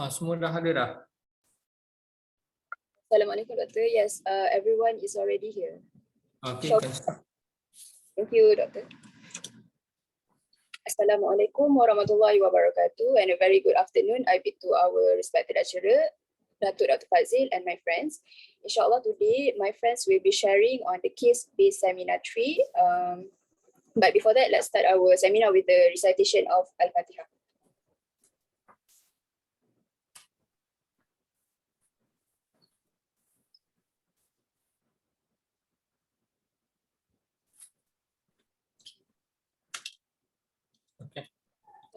Semua dah ada dah. Assalamualaikum, Doctor. Yes, everyone is already here. Okay, thank you, Doctor. Assalamualaikum warahmatullahi wabarakatuh, and a very good afternoon. I bid to our respected lecturer, Dato Dr. Fadzil, and my friends. Inshallah, today my friends will be sharing on the case-based seminar 3. But before that, let's start our seminar with the recitation of Al-Fatihah.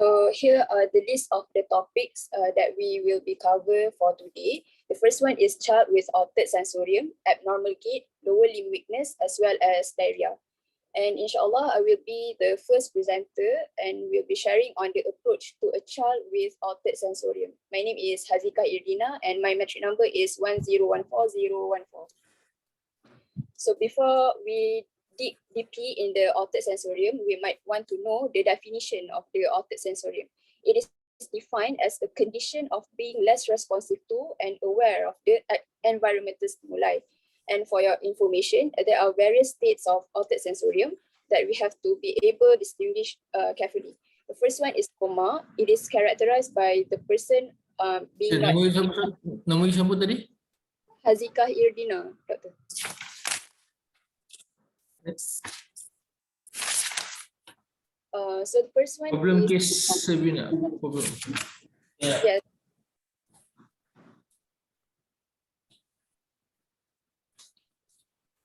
So here are the list of the topics that we will be covered for today. The first one is child with altered sensorium, abnormal gait, lower limb weakness, as well as diarrhea. And inshallah, I will be the first presenter and will be sharing on the approach to a child with altered sensorium. My name is Hazika Irdina and my metric number is 1014014. So before we dig deeply in the altered sensorium, we might want to know the definition of the altered sensorium. It is defined as a condition of being less responsive to and aware of the environmental stimuli. And for your information, there are various states of altered sensorium that we have to be able to distinguish carefully. The first one is coma. It is characterized by the person being not... Nama siapa tadi? Hazika Irdina, Doctor. So the first one problem is case Sabina. Problem. Yes.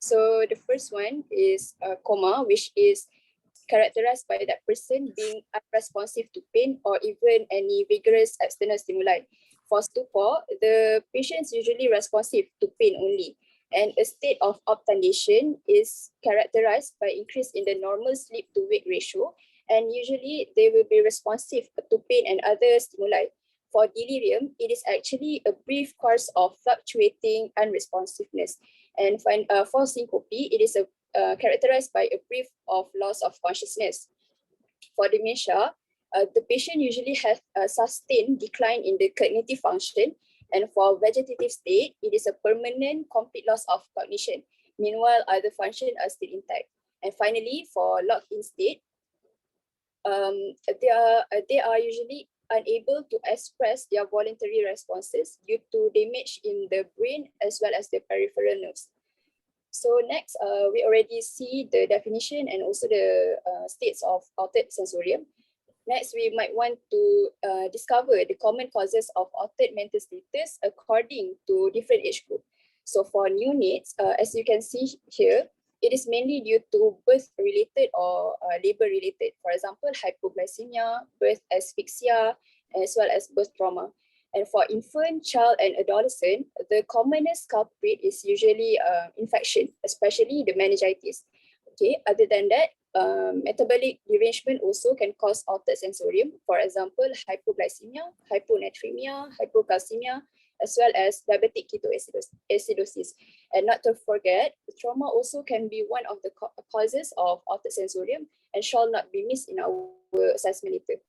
So the first one is coma, which is characterized by that person being unresponsive to pain or even any vigorous external stimuli. For stupor, the patient is usually responsive to pain only, and a state of obtundation is characterized by increase in the normal sleep to wake ratio, and usually they will be responsive to pain and other stimuli. For delirium, it is actually a brief course of fluctuating unresponsiveness. And for syncope, it is characterized by a brief of loss of consciousness. For dementia, the patient usually has a sustained decline in the cognitive function, and for vegetative state, it is a permanent complete loss of cognition. Meanwhile, other functions are still intact. And finally, for locked-in state, they are usually unable to express their voluntary responses due to damage in the brain as well as the peripheral nerves. So next, we already see the definition and also the states of altered sensorium. Next, we might want to discover the common causes of altered mental status according to different age group. So for neonates, as you can see here, it is mainly due to birth-related or labor-related. For example, hypoglycemia, birth asphyxia, as well as birth trauma. And for infant, child, and adolescent, the commonest culprit is usually infection, especially the meningitis. Okay, other than that, metabolic derangement also can cause altered sensorium. For example, hypoglycemia, hyponatremia, hypocalcemia, as well as diabetic ketoacidosis. And not to forget, trauma also can be one of the causes of altered sensorium and shall not be missed in our assessment later.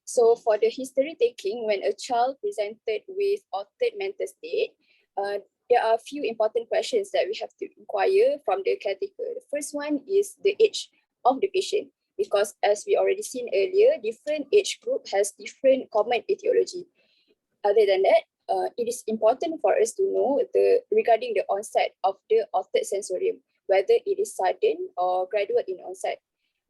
So for the history taking, when a child presented with altered mental state, there are a few important questions that we have to inquire from the caretaker. The first one is the age of the patient, because as we already seen earlier, different age group has different common etiology. Other than that, it is important for us to know regarding the onset of the altered sensorium, whether it is sudden or gradual in onset.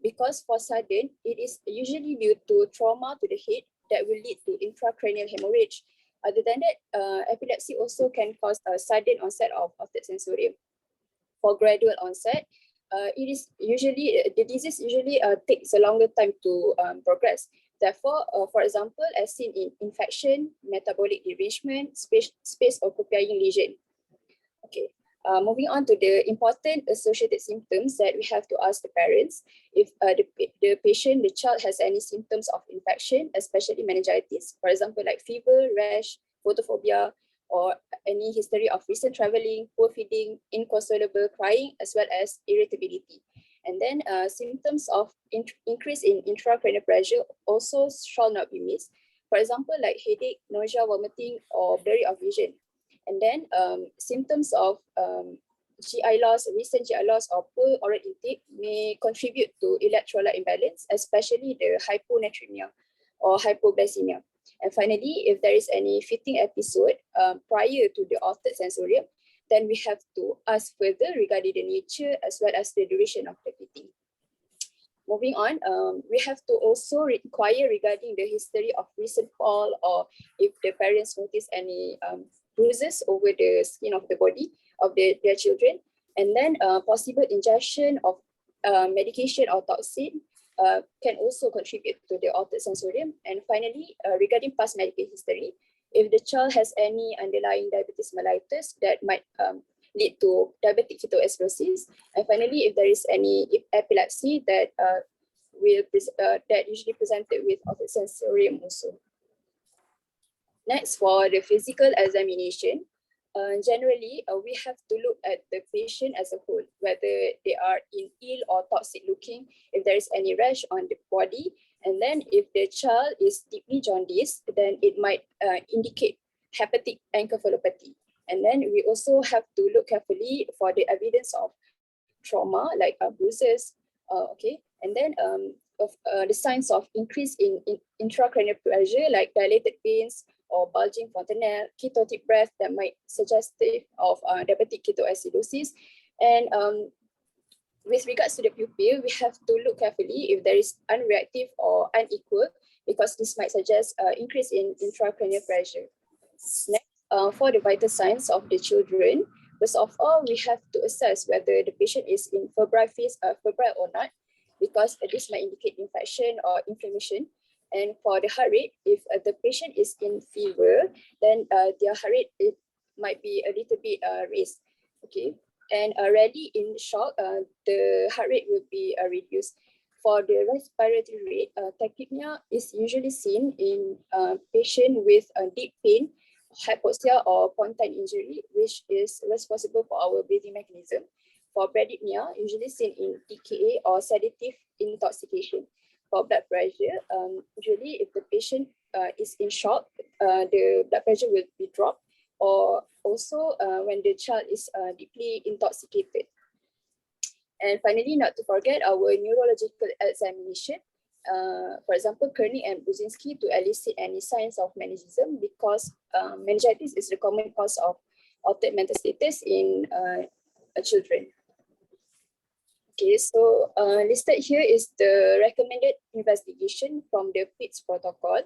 Because for sudden, it is usually due to trauma to the head that will lead to intracranial hemorrhage. Other than that, epilepsy also can cause a sudden onset of altered sensorium. For gradual onset, the disease usually takes a longer time to progress. Therefore, for example, as seen in infection, metabolic derangement, space occupying lesion. Okay. Moving on to the important associated symptoms that we have to ask the parents. If the patient, the child has any symptoms of infection, especially meningitis, for example, like fever, rash, photophobia, or any history of recent traveling, poor feeding, inconsolable crying, as well as irritability. And then symptoms of increase in intracranial pressure also shall not be missed. For example, like headache, nausea, vomiting, or blurry of vision. And then symptoms of GI loss, recent GI loss, or poor oral intake may contribute to electrolyte imbalance, especially the hyponatremia or hypoglycemia. And finally, if there is any fitting episode prior to the altered sensorium, then we have to ask further regarding the nature as well as the duration of the fitting. Moving on, we have to also inquire regarding the history of recent fall, or if the parents notice any bruises over the skin of the body of their children. And then possible ingestion of medication or toxin can also contribute to the altered sensorium. And finally, regarding past medical history, if the child has any underlying diabetes mellitus that might lead to diabetic ketoacidosis. And finally, if there is any epilepsy that that usually presented with altered sensorium also. Next, for the physical examination, generally we have to look at the patient as a whole, whether they are in ill or toxic looking, if there is any rash on the body, and then if the child is deeply jaundiced, then it might indicate hepatic encephalopathy. And then we also have to look carefully for the evidence of trauma, like bruises, okay, and then the signs of increase in intracranial pressure, like dilated veins or bulging fontanelle, ketotic breath that might suggestive of diabetic ketoacidosis. And with regards to the pupil, we have to look carefully if there is unreactive or unequal, because this might suggest increase in intracranial pressure. Next, for the vital signs of the children, first of all, we have to assess whether the patient is in febrile phase, febrile or not, because this might indicate infection or inflammation. And for the heart rate, if the patient is in fever, then their heart rate might be a little bit raised. Okay, and already in shock, the heart rate will be reduced. For the respiratory rate, tachypnea is usually seen in patient with deep pain, hypoxia, or pontine injury, which is responsible for our breathing mechanism. For bradypnea, usually seen in TKA or sedative intoxication. For blood pressure, usually if the patient is in shock, the blood pressure will be dropped, or also when the child is deeply intoxicated. And finally, not to forget our neurological examination. For example, Kerning and Brzezinski to elicit any signs of meningism, because meningitis is the common cause of altered mental status in children. Okay, so listed here is the recommended investigation from the PITS protocol.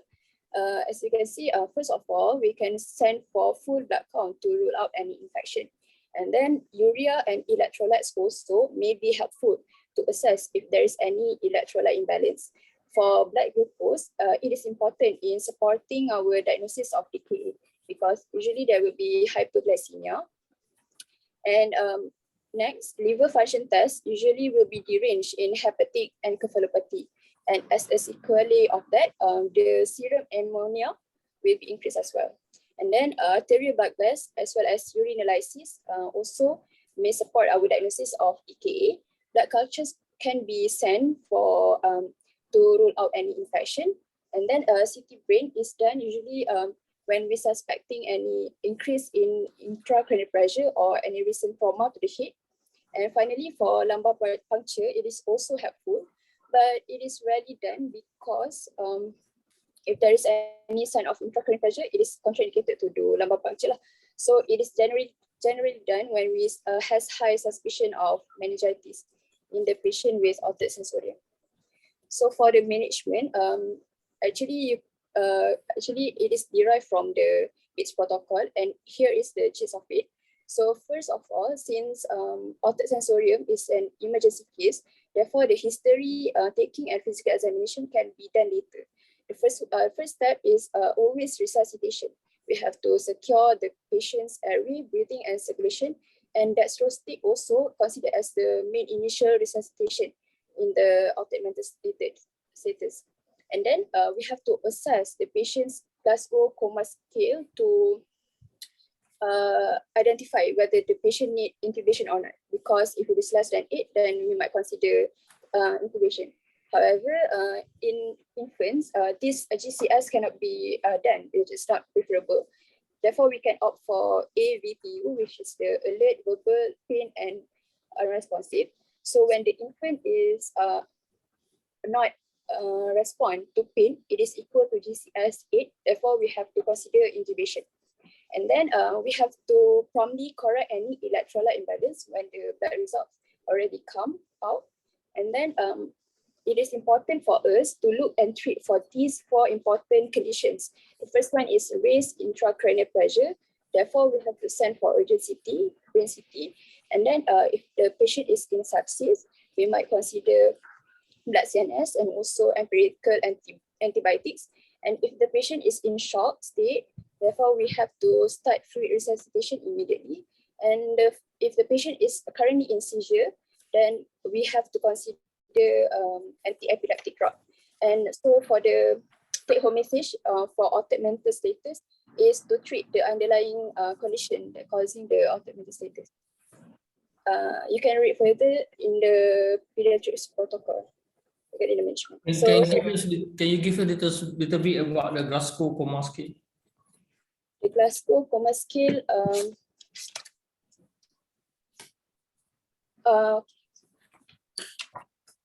As you can see, first of all, we can send for full blood count to rule out any infection. And then urea and electrolytes also may be helpful to assess if there is any electrolyte imbalance. For blood glucose, it is important in supporting our diagnosis of DKA, because usually there will be hyperglycemia. And next, liver function test usually will be deranged in hepatic encephalopathy. And as a sequelae of that, the serum ammonia will be increased as well. And then arterial blood gas as well as urinalysis also may support our diagnosis of DKA. Blood cultures can be sent for to rule out any infection. And then CT brain is done usually when we're suspecting any increase in intracranial pressure or any recent trauma to the head. And finally, for lumbar puncture, it is also helpful, but it is rarely done because if there is any sign of intracranial pressure, it is contraindicated to do lumbar puncture. So it is generally done when we has high suspicion of meningitis in the patient with altered sensorium. So for the management, actually it is derived from the PITS protocol, and here is the gist of it. So first of all, since altered sensorium is an emergency case, therefore the history taking and physical examination can be done later. The first step is always resuscitation. We have to secure the patient's airway, breathing, and circulation, and dextrostic also considered as the main initial resuscitation in the altered mental status. And then we have to assess the patient's Glasgow Coma Scale to identify whether the patient needs intubation or not. Because if it is less than 8, then we might consider intubation. However, in infants, this GCS cannot be done. It is not preferable. Therefore, we can opt for AVPU, which is the alert, verbal, pain, and unresponsive. So when the infant is not respond to pain, it is equal to GCS 8. Therefore, we have to consider intubation. And then we have to promptly correct any electrolyte imbalance when the blood results already come out. And then it is important for us to look and treat for these 4 important conditions. The first one is raised intracranial pressure. Therefore, we have to send for urgent CT, brain CT. And then if the patient is in sepsis, we might consider blood CNS and also empirical antibiotics. And if the patient is in shock state, therefore we have to start fluid resuscitation immediately. And if the patient is currently in seizure, then we have to consider anti-epileptic drug. And so for the take-home message for altered mental status is to treat the underlying condition that causing the altered mental status. You can read further in the pediatrics protocol. In the management. So, can you give a little bit about the Glasgow coma scale? The Glasgow coma scale.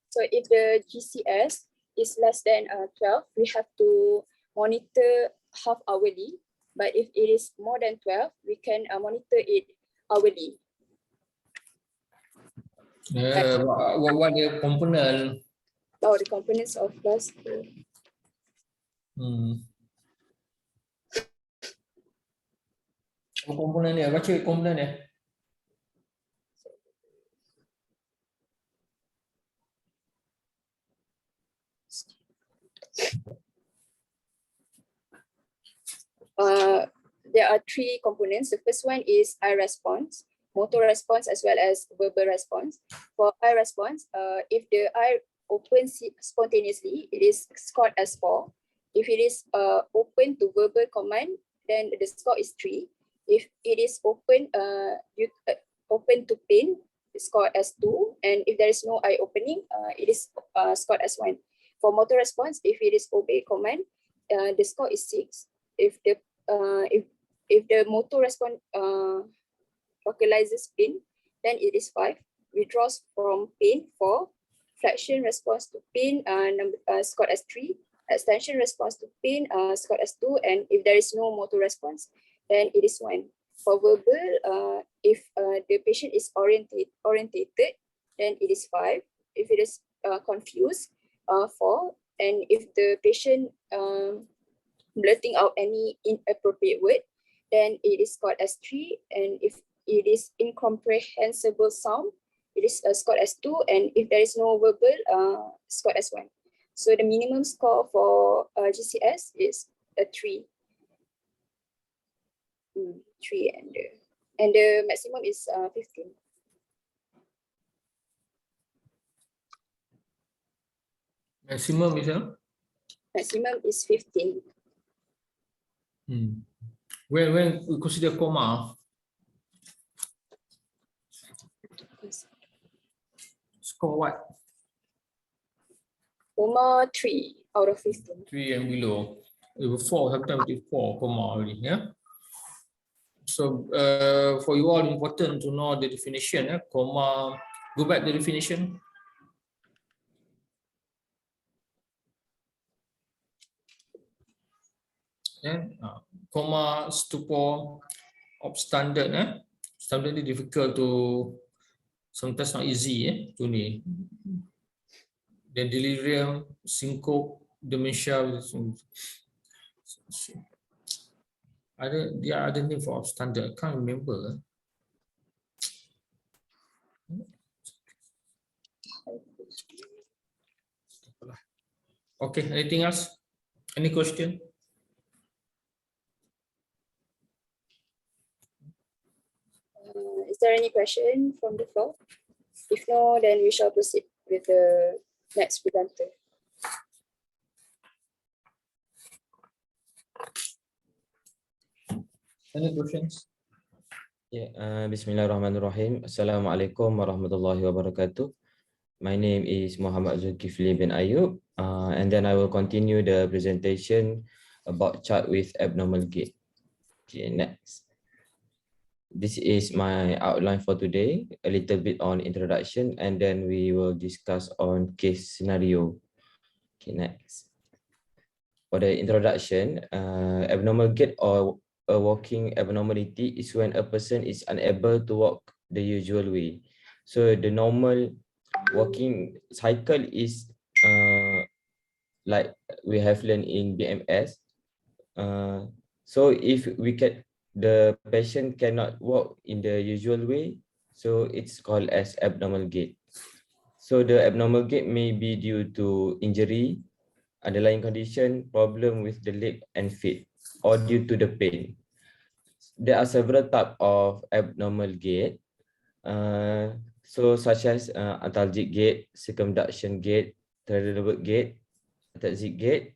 So if the GCS is less than 12, we have to monitor half hourly. But if it is more than 12, we can monitor it hourly. What the component? Oh, the components of Glasgow. Komponen dia, baca komponen dia. There are 3 components. The first one is eye response, motor response, as well as verbal response. For eye response, if the eye opens spontaneously, it is scored as 4. If it is open to verbal command, then the score is 3. If it is open to pain, it's scored as 2. And if there is no eye opening, it is scored as 1. For motor response, if it is obey command, the score is 6. If the motor response localizes pain, then it is 5. Withdraws from pain, 4. Flexion response to pain, scored as 3. Extension response to pain, scored as 2. And if there is no motor response, then it is 1. For verbal, if the patient is orientated, then it is 5. If it is confused, 4. And if the patient blurting out any inappropriate word, then it is scored as 3. And if it is incomprehensible sound, it is scored as 2. And if there is no verbal, scored as 1. So the minimum score for GCS is a 3. 3 and the maximum is 15. Maximum is Maximum is 15. When we consider coma, score what? Coma 3 out of 15. 3 and below. 4, sometimes it is 4 coma already. Yeah. So for you all, important to know the definition. Coma. Go back to the definition. Coma, stupor, obstandard. Standard is difficult to, sometimes not easy to need. Then delirium, syncope, dementia. There are other name for obstandard. I can't remember. Okay, anything else? Any question? Is there any question from the floor? If no, then we shall proceed with the next presenter. Any questions? Bismillahirrahmanirrahim. Assalamualaikum warahmatullahi wabarakatuh. My name is Muhammad Zulkifli bin Ayub, and then I will continue the presentation about chart with abnormal gait. Okay, next. This is my outline for today, a little bit on introduction, and then we will discuss on case scenario. Okay, next. For the introduction, abnormal gait or a walking abnormality is when a person is unable to walk the usual way. So the normal walking cycle is like we have learned in BMS. So if the patient cannot walk in the usual way, so it's called as abnormal gait. So the abnormal gait may be due to injury, underlying condition, problem with the leg and feet, or due to the pain. There are several types of abnormal gait. So such as athalgic gait, circumduction gait, Trendelenburg gait, athalgic gait,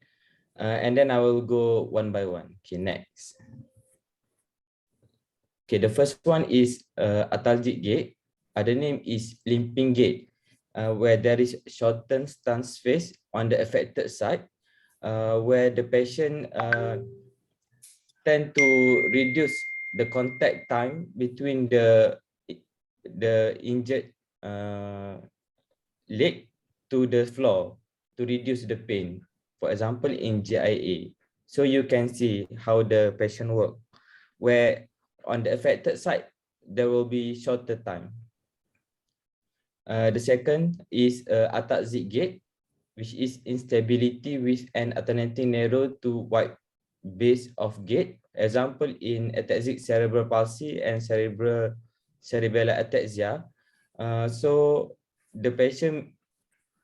and then I will go one by one. Okay, next. Okay, the first one is athalgic gait. Other name is limping gait, where there is shortened stance phase on the affected side, where the patient tend to reduce the contact time between the injured leg to the floor to reduce the pain. For example, in GIA. So you can see how the patient work, where on the affected side, there will be shorter time. The second is athalgic gait, which is instability with an alternating narrow to wide base of gait. Example in ataxic cerebral palsy and cerebellar ataxia. So the patient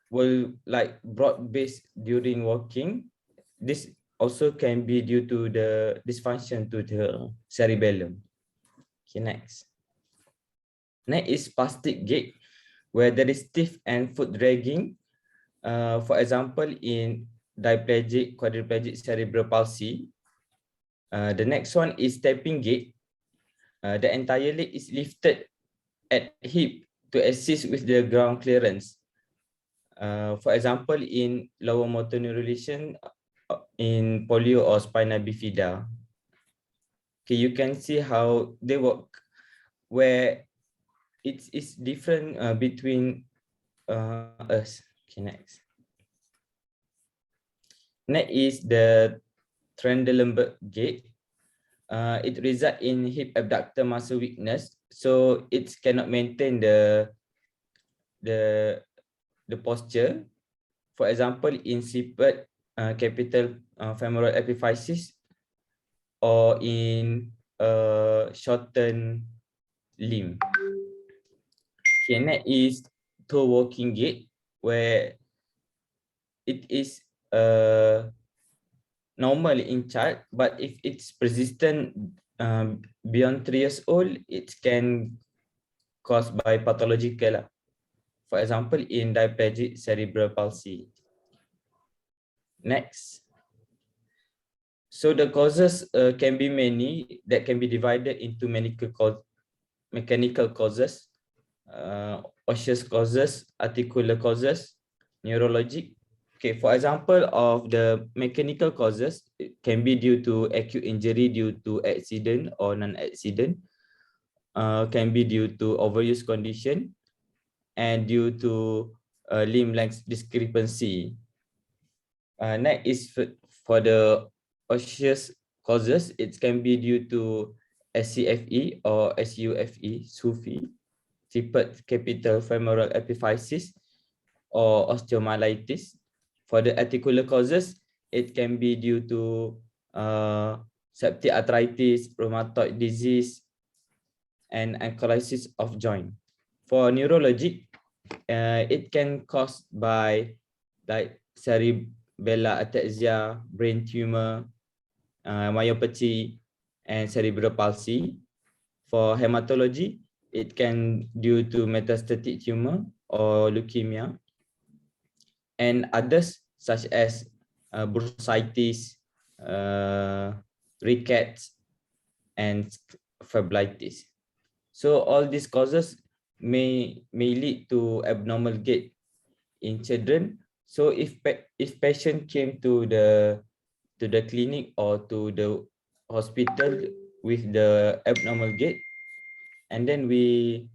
will like broad base during walking. This also can be due to the dysfunction to the cerebellum. Okay, next. Next is spastic gait, where there is stiff and foot dragging. For example, in diplegic, quadriplegic cerebral palsy. The next one is stepping gait. The entire leg is lifted at hip to assist with the ground clearance. For example, in lower motor neural lesion, in polio or spina bifida. Okay, you can see how they work, where it is different between us. Okay, next. Next is the Trendelenburg gait. It results in hip abductor muscle weakness, so it cannot maintain the posture. For example, in CPET, capital femoral epiphysis, or in shortened limb. Okay, next is toe walking gait, where it is normal in child, but if it's persistent beyond 3 years old, it can caused by pathological. For example, in diplegic cerebral palsy. Next. So the causes can be many, that can be divided into mechanical causes, osseous causes, articular causes, neurologic. Okay, for example of the mechanical causes, it can be due to acute injury due to accident or non-accident, can be due to overuse condition, and due to limb length discrepancy. Next is for the osseous causes. It can be due to SCFE or SUFE, separate capital femoral epiphysis, or osteomyelitis. For the articular causes, it can be due to septic arthritis, rheumatoid disease, and ankylosis of joint. For neurologic, it can caused by like cerebellar ataxia, brain tumor, myopathy, and cerebral palsy. For hematology, it can due to metastatic tumor or leukemia, and others such as bursitis, rickets, and fibritis. So all these causes may lead to abnormal gait in children. So if patient came to the clinic or to the hospital with the abnormal gait, and then we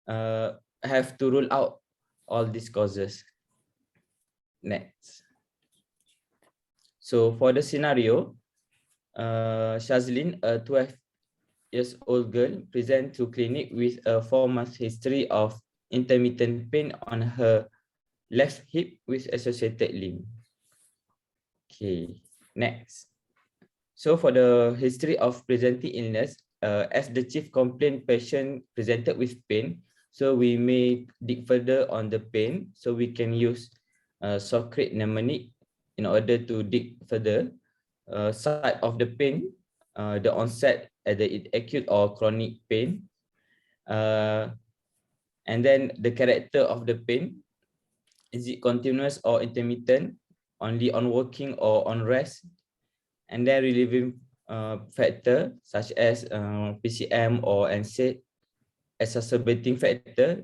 have to rule out all these causes. Next. So for the scenario, Shazlin, a 12-year-old girl, present to clinic with a 4-month history of intermittent pain on her left hip with associated limb. Okay, next. So for the history of presenting illness, as the chief complaint patient presented with pain, so we may dig further on the pain, so we can use Socrates mnemonic in order to dig further. Site of the pain, the onset, either it acute or chronic pain, and then the character of the pain, is it continuous or intermittent, only on working or on rest, and then relieving factor such as PCM or NSAID. Exacerbating factor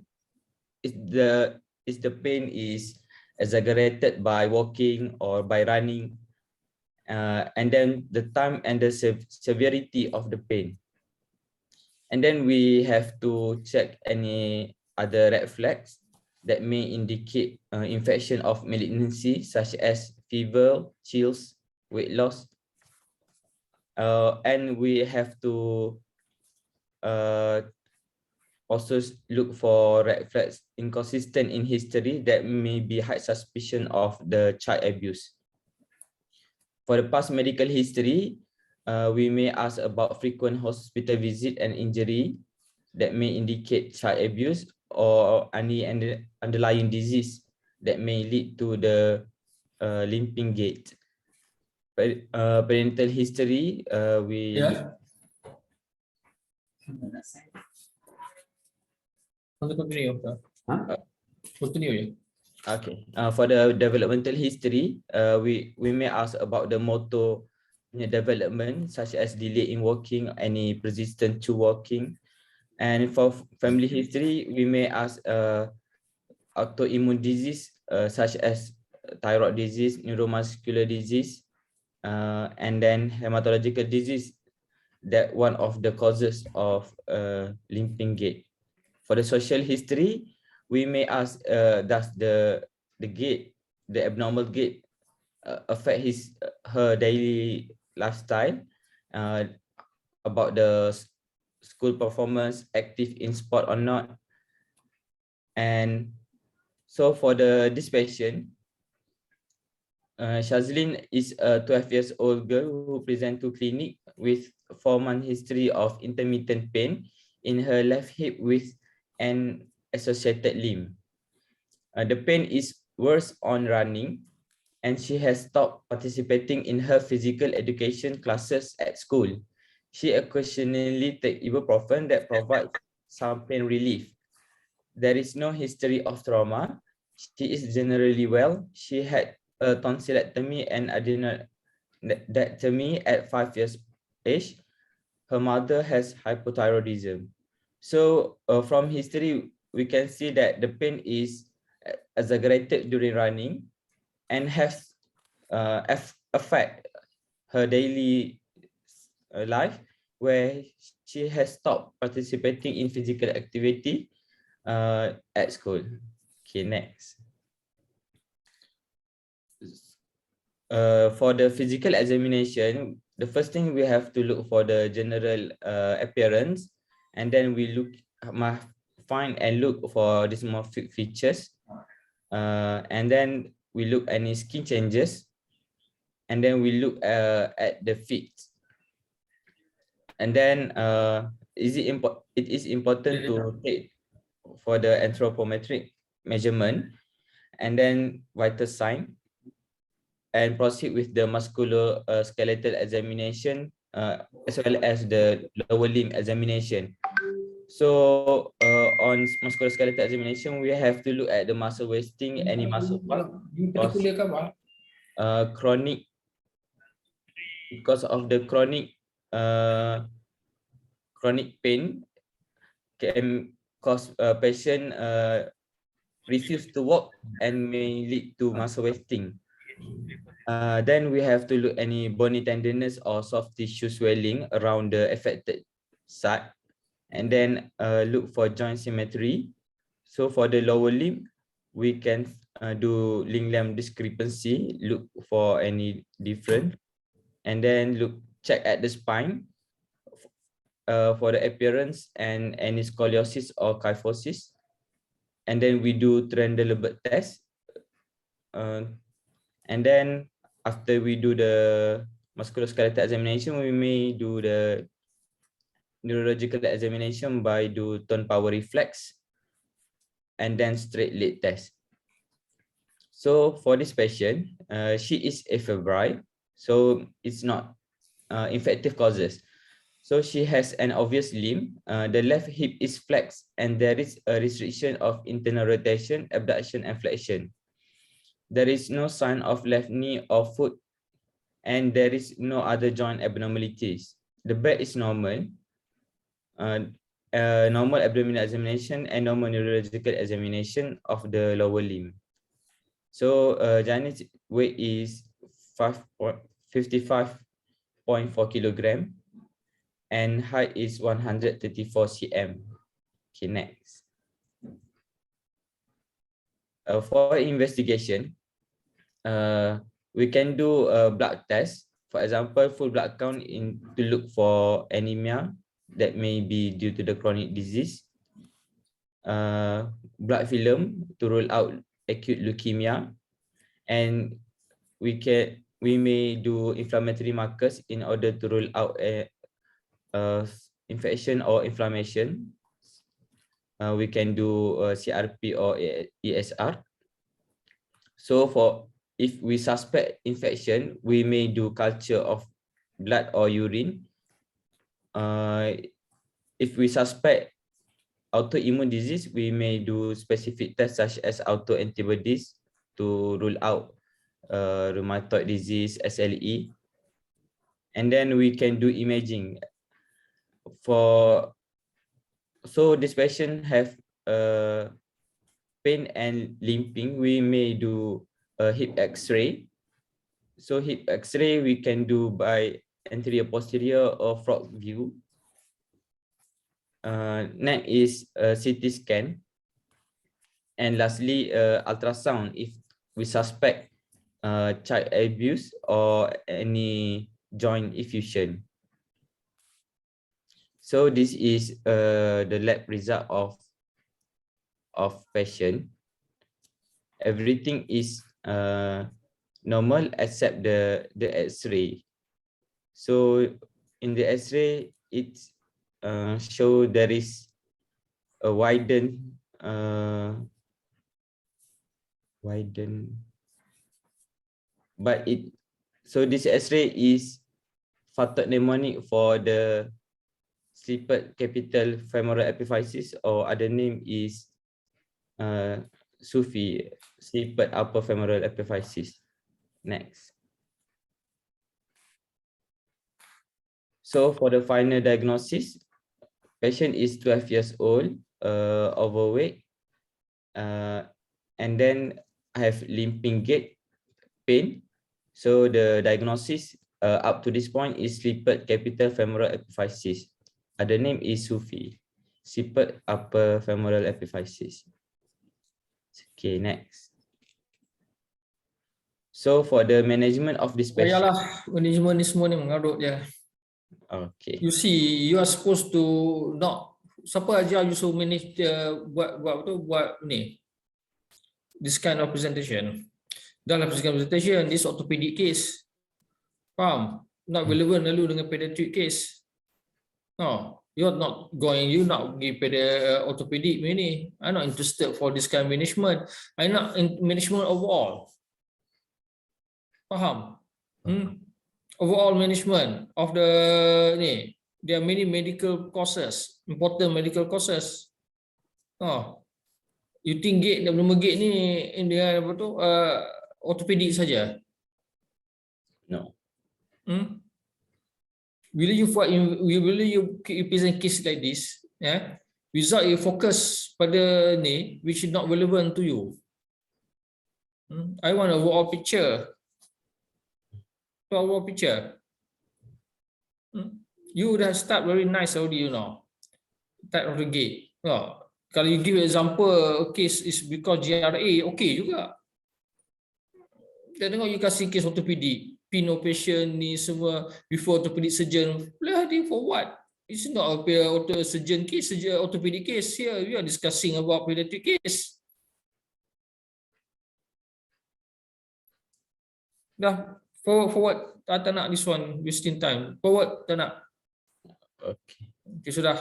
is the pain is exaggerated by walking or by running, and then the time and the severity of the pain. And then we have to check any other red flags that may indicate infection of malignancy, such as fever, chills, weight loss. And we have to also look for red flags inconsistent in history that may be high suspicion of the child abuse. For the past medical history, we may ask about frequent hospital visit and injury that may indicate child abuse or any underlying disease that may lead to the limping gait. Parental history, Continue. Continue. Okay. For the developmental history, we may ask about the motor development, such as delay in walking, any persistent to walking. And for family history, we may ask autoimmune disease, such as thyroid disease, neuromuscular disease, and then hematological disease, that one of the causes of limping gait. For the social history, we may ask, does the gait, the abnormal gait, affect her daily lifestyle, about the school performance, active in sport or not. And so for this patient, Shazlin is a 12-year-old girl who present to clinic with 4-month history of intermittent pain in her left hip with an associated limb. The pain is worse on running, and she has stopped participating in her physical education classes at school. She occasionally takes ibuprofen that provides some pain relief. There is no history of trauma. She is generally well. She had a tonsillectomy and adenodectomy at 5 years age. Her mother has hypothyroidism. So from history, we can see that the pain is exaggerated during running and has affect her daily life, where she has stopped participating in physical activity at school. Okay, next. For the physical examination, the first thing we have to look for the general appearance, and then we find and look for dysmorphic features, and then we look any skin changes, and then we look at the feet. And then it is important to take for the anthropometric measurement, and then vital sign, and proceed with the muscular skeletal examination, as well as the lower limb examination. So on musculoskeletal examination, we have to look at the muscle wasting, any muscle bulk, chronic, because of the chronic pain can cause patient refuse to walk and may lead to muscle wasting. Then we have to look any bony tenderness or soft tissue swelling around the affected site, and then look for joint symmetry. So for the lower limb, we can do limb discrepancy, look for any different, and then check at the spine for the appearance and any scoliosis or kyphosis. And then we do Trendelenburg test. And then after we do the musculoskeletal examination, we may do the neurological examination by do tone power reflex and then straight leg test. So for this patient, she is afebrile, so it's not infective causes. So she has an obvious limb. The left hip is flexed and there is a restriction of internal rotation, abduction, and flexion. There is no sign of left knee or foot, and there is no other joint abnormalities. The back is normal. Normal abdominal examination and normal neurological examination of the lower limb. So Janis' weight is 55.4 kilogram and height is 134 cm. Okay, next. For investigation, we can do a blood test. For example, full blood count to look for anemia that may be due to the chronic disease. Blood film to rule out acute leukemia, and we may do inflammatory markers in order to rule out infection or inflammation. We can do CRP or ESR. So if we suspect infection, we may do culture of blood or urine. If we suspect autoimmune disease, we may do specific tests such as autoantibodies to rule out rheumatoid disease, SLE. And then we can do imaging. So this patient have pain and limping, we may do a hip x-ray. So hip x-ray we can do by anterior posterior or frog view. Next is CT scan, and lastly ultrasound if we suspect child abuse or any joint effusion. So this is the lab result of patient. Everything is normal except the X-ray. So in the X-ray, it show there is a widened but so this X-ray is pathognomonic for the slippered capital femoral epiphysis, or other name is SUFI, slippered upper femoral epiphysis. Next. So for the final diagnosis, patient is 12 years old, overweight, and then have limping gait, pain. So the diagnosis up to this point is slippered capital femoral epiphysis. Other name is SUFI, slippered upper femoral epiphysis. Okay, next. So for the management of this patient. Yalah, management ni semua ni mengarut je. Okay. You see, you are supposed to not, siapa ajar you suruh manage buat ni, this kind of presentation. Dalam presentation, this orthopedic case, faham? Not relevant lalu dengan pediatric case. No, you're not give pada orthopedic ni. I'm not interested for this kind of management. I'm not in management overall. Faham? Overall management of the ni, there are many medical causes, important medical causes. Oh, you think gate nama gate ni dengan apa tu orthopedic saja? No. Will you present case like this? Yeah, Without you focus pada ni, which is not relevant to you. I want a wall picture. A wall picture. You dah start very nice already, you know. Type of the gate. Kalau you give example, case is because GRA, okay juga. Dan tengok you kasih case orthopedic, pin operation ni semua before orthopedic surgeon. Bloody for what? It's not a surgeon case, orthopedic case. Here we are discussing about pediatric case. Dah, forward. Tak nak this one, wasting time. Forward, tak nak. Okay, sudah.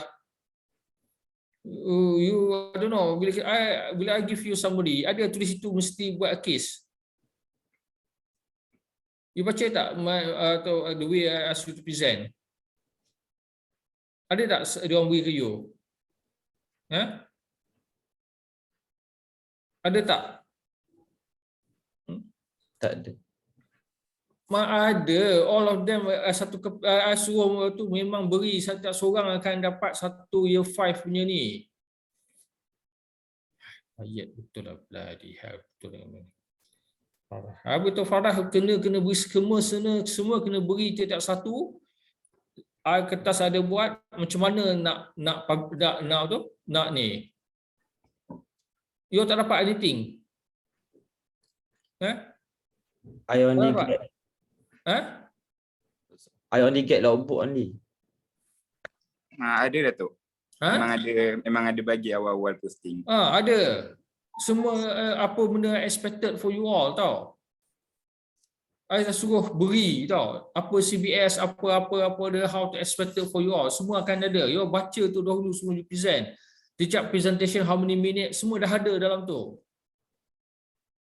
I don't know, bila I give you somebody, ada tulis itu mesti buat a case. You baca tak atau the way I ask you to present? Ada tak dia orang beri ke you? Ada tak? Tak ada. Ada, all of them satu suruh tu memang beri, setiap seorang akan dapat satu year 5 punya ni. Ayat betul lah, bloody hell, betul lah. Betul Farah kena beri semua kena beri tiap satu. Kertas ada buat macam mana nak ni. You tak dapat anything. I only get logbook only. Ada Dato. Memang ada bagi awal-awal posting. Ada. Semua apa benda expected for you all tau. I dah suruh beri tau. Apa CBS, apa dia how to expected for you all. Semua akan ada. You baca tu dahulu semua you present. Setiap presentation how many minutes semua dah ada dalam tu.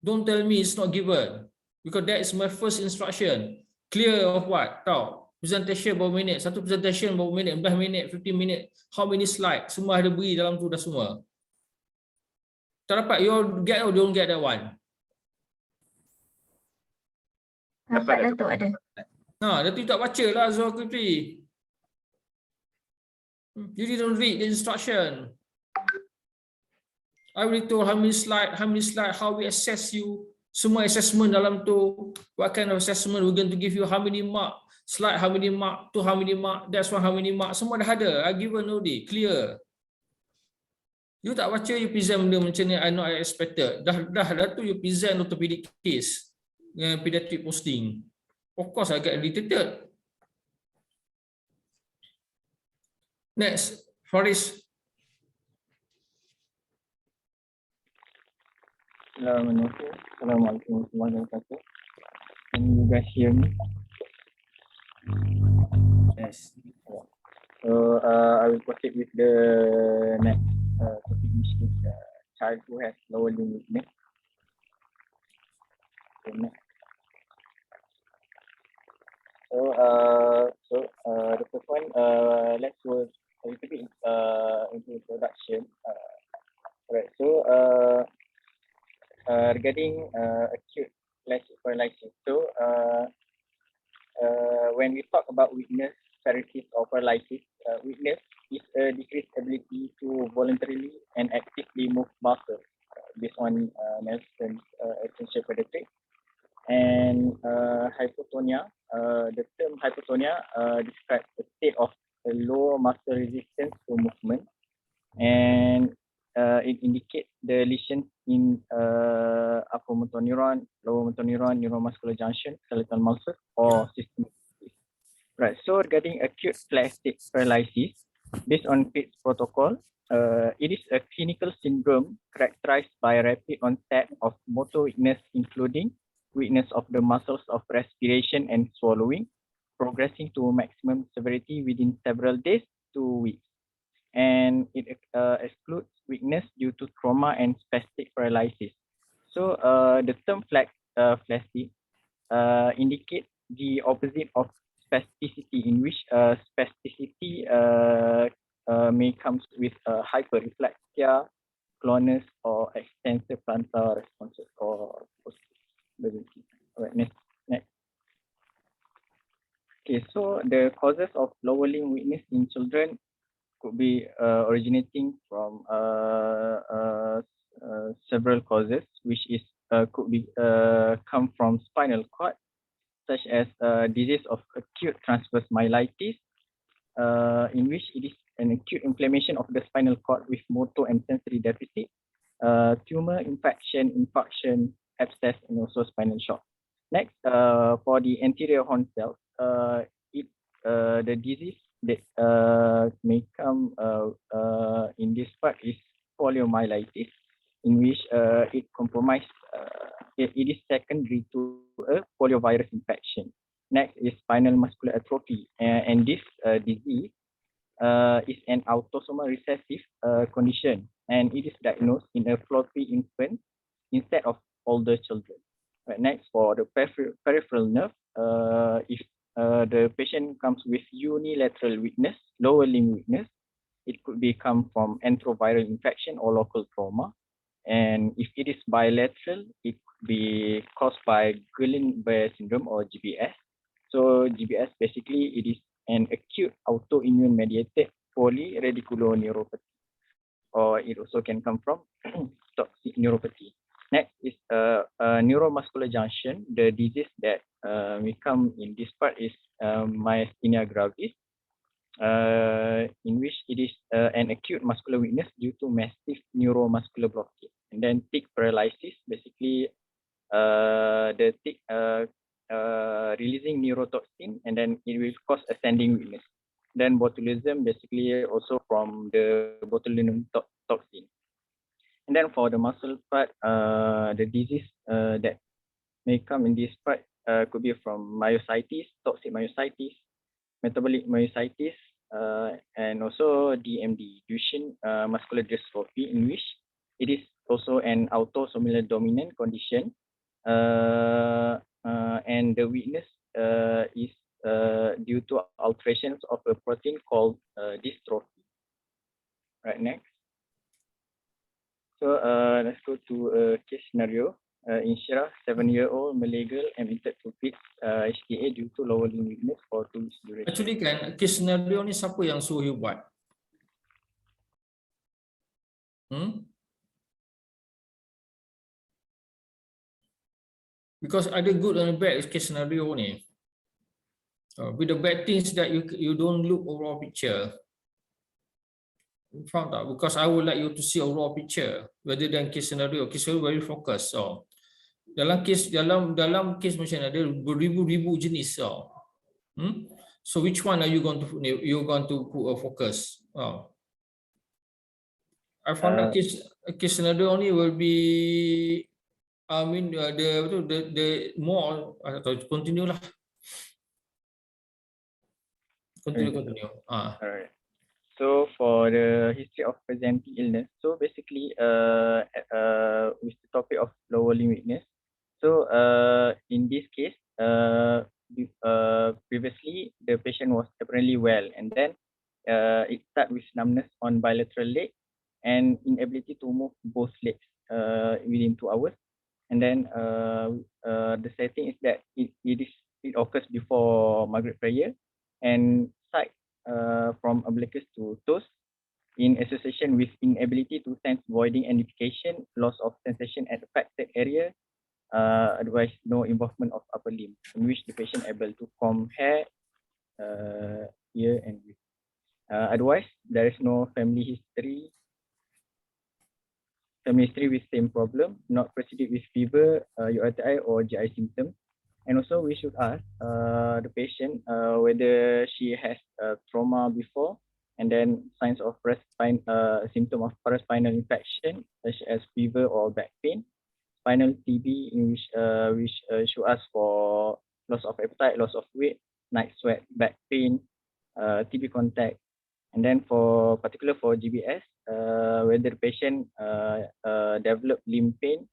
Don't tell me it's not given. Because that is my first instruction. Clear of what? Tahu. Presentation berapa minit? Satu presentation berapa minit? 15 minit, 15 minit. How many slide? Semua ada beri dalam tu dah semua. Tak dapat, you get or don't get that one? Dapat Dato' ada. Dato' tak baca lah Zulkifli. You didn't read the instruction. I already told how many slide, how we assess you. Semua assessment dalam tu. What kind of assessment we're going to give you, how many mark, slide how many mark, to how many mark, that's one how many mark. Semua dah ada. I given already, clear. You tak baca, you present benda macam ni, I not expected. Dah tu you present orthopedic case. Pediatric posting. Of course I get irritated. Next, Faris. Assalamualaikum warahmatullahi wabarakatuh. Can you guys hear me? Yes. So I will proceed with the next topic, which is child who has lower limb weakness. Okay, next. So the first one, let's go a little bit into introduction. Alright, so regarding acute plastic paralysis. So when we talk about weakness, paralysis or paralysis, weakness is a decreased ability to voluntarily and actively move muscles based on Nelson's essential pediatric. And hypotonia, the term hypotonia describes a state of a low muscle resistance to movement, and it indicates the lesions in upper motor neuron, lower motor neuron, neuromuscular junction, skeletal muscle, or systemic. Right. So regarding acute spastic paralysis, based on PITS protocol, it is a clinical syndrome characterized by rapid onset of motor weakness, including weakness of the muscles of respiration and swallowing, progressing to maximum severity within several days to weeks. And it excludes weakness due to trauma and spastic paralysis. So the term spastic indicates the opposite of spasticity, in which spasticity may comes with hyperreflexia, clonus, or extensor plantar responses, or possibility. Alright, next. Okay, so the causes of lower limb weakness in children could be originating from several causes, which is could be come from spinal cord, such as disease of acute transverse myelitis, in which it is an acute inflammation of the spinal cord with motor and sensory deficit, tumor, infection, infarction, abscess, and also spinal shock. Next, for the anterior horn cells, the disease that may come in this part is poliomyelitis, in which it is secondary to a poliovirus infection. Next is spinal muscular atrophy, and this disease is an autosomal recessive condition, and it is diagnosed in a floppy infant instead of older children. Right, next, for the peripheral nerve, if the patient comes with unilateral weakness, lower limb weakness, it could come from enteroviral infection or local trauma. And if it is bilateral, it could be caused by Guillain-Barré syndrome or GBS. So GBS, basically, it is an acute autoimmune mediated polyradiculoneuropathy, or it also can come from toxic neuropathy. Next is neuromuscular junction. The disease that may come in this part is myasthenia gravis, in which it is an acute muscular weakness due to massive neuromuscular blockage. And then tick paralysis, basically the tick releasing neurotoxin, and then it will cause ascending weakness. Then botulism, basically also from the botulinum toxin. And then for the muscle part, the disease that may come in this part could be from myositis, toxic myositis, metabolic myositis, and also DMD, Duchenne muscular dystrophy, in which it is also an autosomal dominant condition, and the weakness is due to alterations of a protein called dystrophy. Right, next. So let's go to a case scenario. Inshira, 7-year-old Malay girl, admitted to PICS HTA due to lower limb weakness for 2 weeks duration. Actually kan, case scenario ni siapa yang suruh you buat? Because ada good and bad case scenario ni. With the bad things that you don't look overall picture. You found out, because I would like you to see overall picture rather than case scenario. Case scenario very focus. So dalam case macam ni ada beribu-ribu jenis. So which one are you going to put a focus? I found that case scenario only will be, I mean, the more continue lah. Continue. Alright. So for the history of presenting illness, so basically with the topic of lower limb weakness. So in this case, previously the patient was apparently well, and then it started with numbness on bilateral leg and inability to move both legs within 2 hours. And then the setting is that it occurs before Maghrib prayer, and site from umbilicus to toes, in association with inability to sense voiding and unification, loss of sensation at affected area, otherwise no involvement of upper limb, in which the patient able to comb hair, ear, and wrist. Otherwise, there is no family history with same problem, not preceded with fever, UTI, or GI symptoms. And also we should ask the patient whether she has trauma before, and then signs of symptom of paraspinal infection such as fever or back pain, spinal TB, in which should ask for loss of appetite, loss of weight, night sweat, back pain, TB contact. And then particular for GBS, whether the patient develop limb pain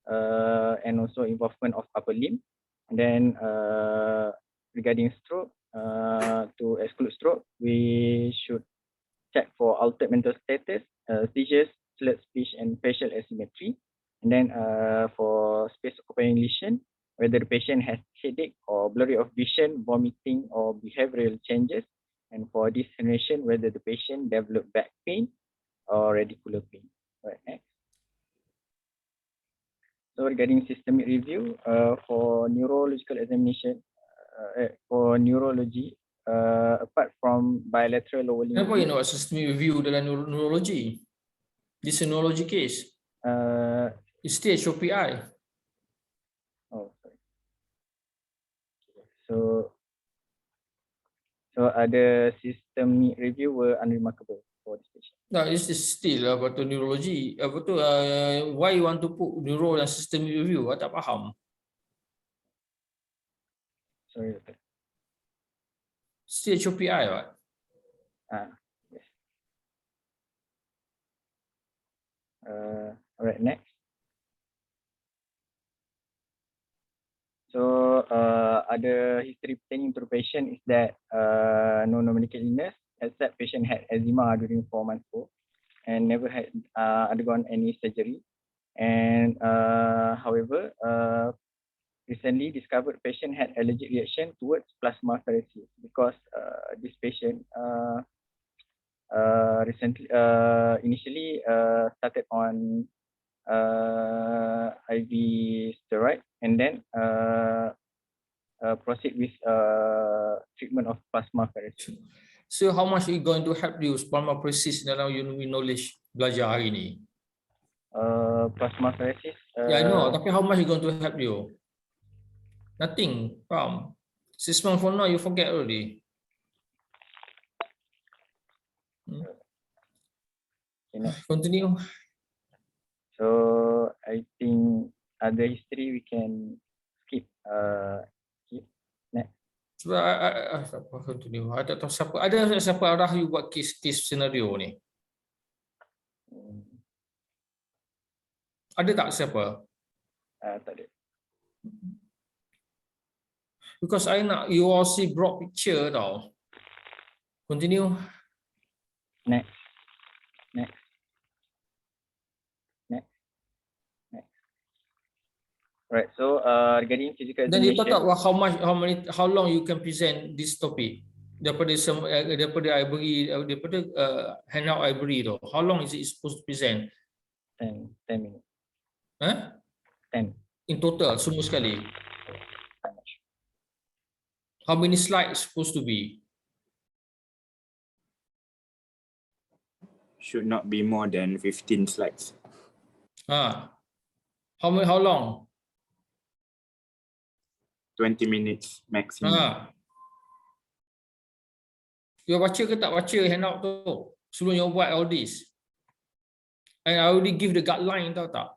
and also involvement of upper limb. And then regarding stroke, to exclude stroke, we should check for altered mental status, seizures, slurred speech, and facial asymmetry. And then for space occupying lesion, whether the patient has headache or blurry of vision, vomiting, or behavioral changes. And for this examination, whether the patient developed back pain or radicular pain. Right, next. So regarding systemic review, for neurological examination, for neurology, apart from bilateral lower limb. Kenapa you nak buat systemic review dalam neurology? This is a neurology case. It's still HOPI. Oh, sorry. So other systemic review were unremarkable for this patient. No, this is still about the neurology. Apa tu? Why you want to put neuro dan systemic review? I tak faham. Sorry, Doctor. Still HOPI, right? Yes. Alright, next. So other history pertaining to the patient is that no medical illness, except patient had eczema during 4 months old and never had undergone any surgery. And however, recently discovered patient had allergic reaction towards plasmapheresis because this patient initially started on IV steroid and then proceed with treatment of plasmapheresis. So how much is going to help you plasmapheresis dalam you knowledge belajar hari ni? Plasmapheresis. Yeah, I know. Tapi how much is going to help you? Nothing. Faham? 6 months from now, you forget already. Continue. So I think other history we can skip. Next. Sebab continue. I tak tahu siapa. Ada siapa arah you buat case scenario ni? Ada tak siapa? Tak ada. Because I nak you all see broad picture tau. Continue. Next. Right. So regarding physical Then you examination. talk about how long you can present this topic daripada I beri daripada handout I beri tu. How long is it supposed to present? 10 minutes. 10. In total semua sekali. How many slides supposed to be? Should not be more than 15 slides. How long? 20 minutes maximum. You baca ke tak baca handout tu sebelum you buat all this? And I already give the guideline, tahu tak?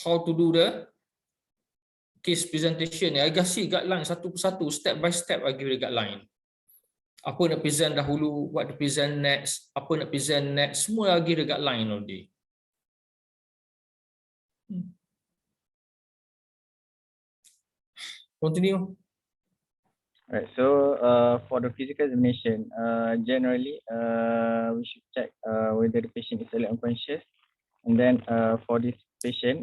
How to do the case presentation. I kasih guideline satu persatu, step by step I give the guideline. Apa nak present dahulu, what to present next, apa nak present next, semua I give the guideline already. Continue. Right. So for the physical examination, generally we should check whether the patient is still unconscious, and then for this patient,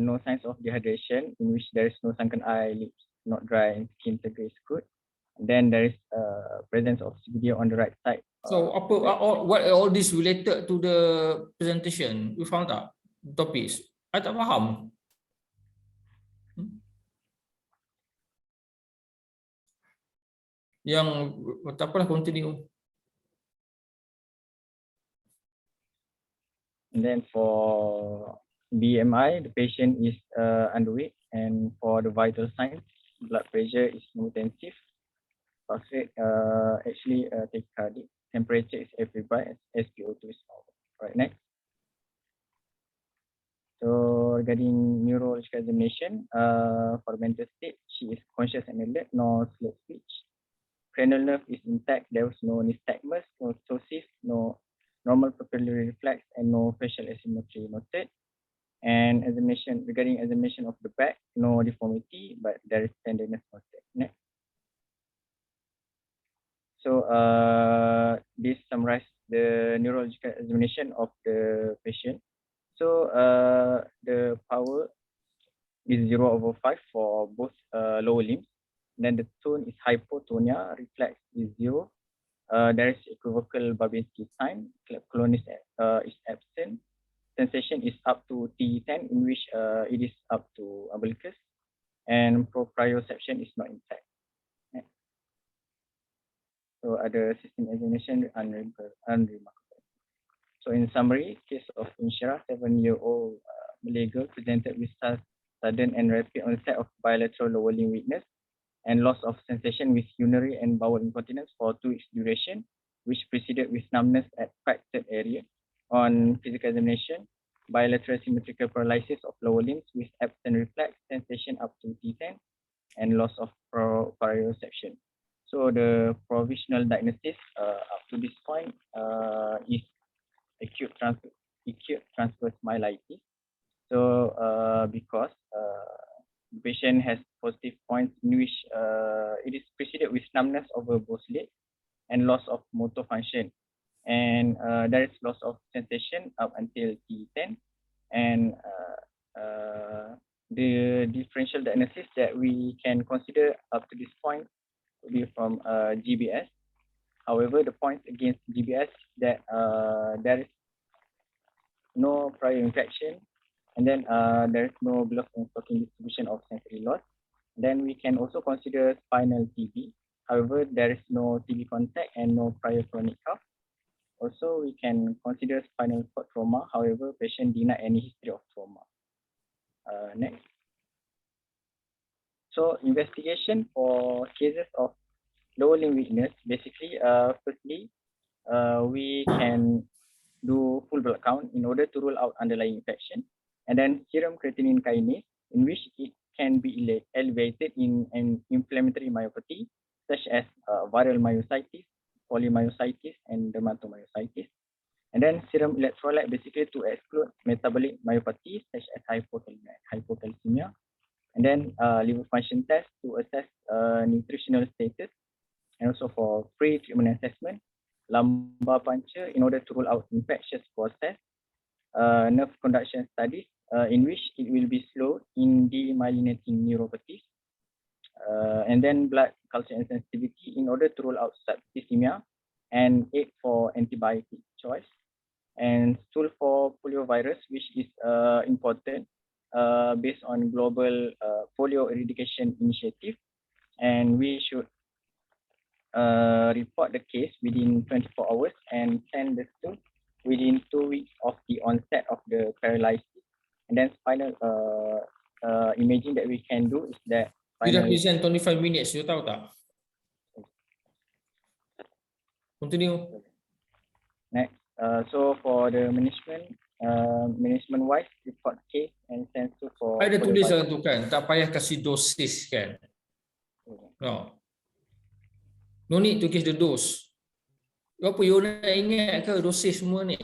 no signs of dehydration, in which there is no sunken eye, lips not dry, and skin tegris is good. And then there is presence of CBD on the right side. So what all this related to the presentation? You found out topics? I tak faham. Yang tak apalah, continue. And then for BMI, the patient is underweight, and for the vital signs, blood pressure is hypotensive, pulse rate actually tachycardic, temperature is febrile, SpO2 is normal. Right, next. So regarding neurological examination, for mental state, she is conscious and alert, no slurred speech. Cranial nerve is intact, there was no nystagmus, no ptosis, no normal pupillary reflex, and no facial asymmetry noted. And regarding examination of the back, no deformity, but there is tenderness noted. Next. So this summarizes the neurological examination of the patient. So the power is 0/5 for both lower limbs. Then the tone is hypotonia, reflex is 0. There is equivocal Babinski sign, clone is absent. Sensation is up to T10, in which it is up to umbilicus, and proprioception is not intact. So other system examination unremarkable. So in summary, case of Inshira, 7-year-old Malay girl presented with sudden and rapid onset of bilateral lower limb weakness and loss of sensation with urinary and bowel incontinence for 2 weeks duration, which preceded with numbness at fractured area. On physical examination, bilateral symmetrical paralysis of lower limbs with absent reflex, sensation up to T10, and loss of proprioception. So the provisional diagnosis up to this point is acute transverse myelitis. So because the patient has positive points in which it is preceded with numbness over both legs and loss of motor function, and there is loss of sensation up until T10, and the differential diagnosis that we can consider up to this point will be from GBS. However, the points against GBS that there is no prior infection, and then there is no blood and stocking distribution of sensory loss. Then we can also consider spinal TB. However, there is no TB contact and no prior chronic cough. Also, we can consider spinal cord trauma. However, patient denied any history of trauma. Next. So, investigation for cases of lower limb weakness. Basically, firstly, we can do full blood count in order to rule out underlying infection, and then serum creatinine kinase, in which it can be elevated in an inflammatory myopathy, such as viral myositis, polymyositis, and dermatomyositis. And then serum electrolyte, basically to exclude metabolic myopathy, such as hypocalcemia. And then liver function test to assess nutritional status, and also for pre-treatment assessment, lumbar puncture in order to rule out infectious process, nerve conduction studies, in which it will be slow in demyelinating neuropathies, and then blood culture and sensitivity in order to rule out septicemia, and aid for antibiotic choice, and stool for poliovirus, which is important based on global polio eradication initiative, and we should report the case within 24 hours and send the stool within 2 weeks of the onset of the paralysis. And then spinal imaging that we can do is that You dah present 25 minutes, you tahu tak? Continue. Next. So for the management wise, report case and send to for. Ada tulis dalam tu kan, tak payah kasih dosis kan. No. No need to give the dose. Apa you nak ingat ke dosis semua ni?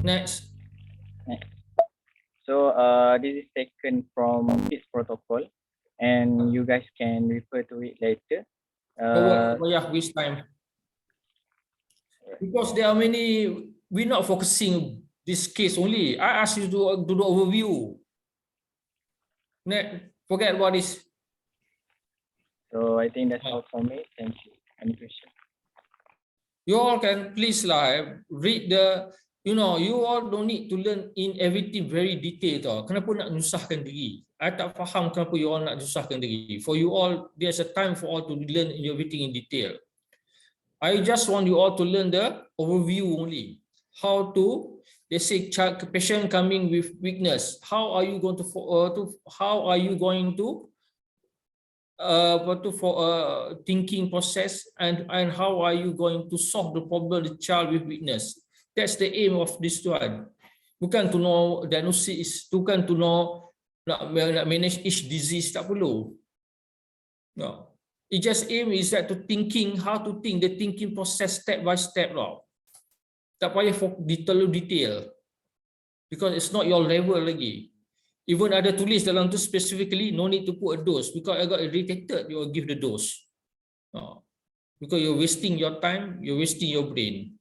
Next. So this is taken from this protocol, and you guys can refer to it later. Waste time. Because there are many, we're not focusing this case only. I ask you to do the overview. Next, forget about this. So I think that's all for me. Thank you. Any question? You all can please read the, you all don't need to learn in everything very detailed tau. Kenapa nak menyusahkan diri? I tak faham kenapa you all nak menyusahkan diri. For you all, there's a time for all to learn everything in detail. I just want you all to learn the overview only. How to, they say patient coming with weakness. How are you going to thinking process, and how are you going to solve the problem the child with weakness? That's the aim of this one. Bukan to know diagnosis, bukan to know nak manage each disease, tak perlu. No. It just aim is that to thinking, how to think, the thinking process step by step lah. Tak payah terlalu detail, because it's not your level lagi. Even ada tulis dalam tu specifically, no need to put a dose, because I got irritated, you will give the dose. No. Because you're wasting your time, you're wasting your brain.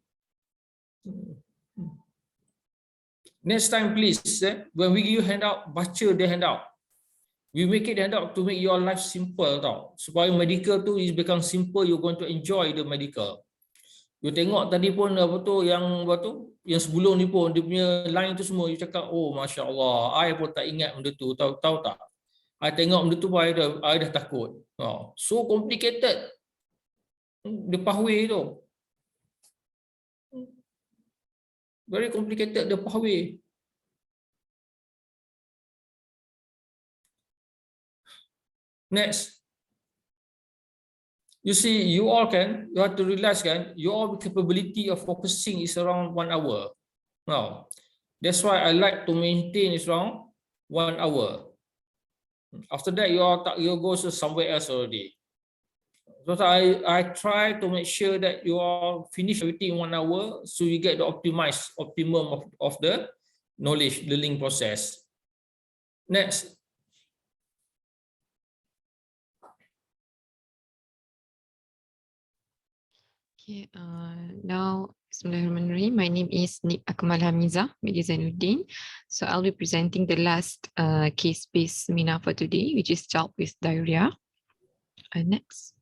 Next time please, when we give you handout, baca the handout. We make it handout to make your life simple tau. Supaya medical tu is become simple, you're going to enjoy the medical. You tengok tadi pun apa tu yang sebelum ni pun dia punya line tu semua you cakap oh masya-Allah, I pun tak ingat benda tu, tahu tak? I tengok benda tu pun I dah takut. So complicated. The pathway tu. Very complicated the pathway. Next. You see, you have to realize your capability of focusing is around 1 hour. Now, that's why I like to maintain is around 1 hour. After that, you go to somewhere else already. So I try to make sure that you all finish everything in 1 hour, so you get the optimum of the knowledge learning process. Next. Okay, now, Bismillahirrahmanirrahim. My name is Nip Akmal Hamiza Media Zainuddin. So I'll be presenting the last case-based seminar for today, which is child with diarrhea. Next.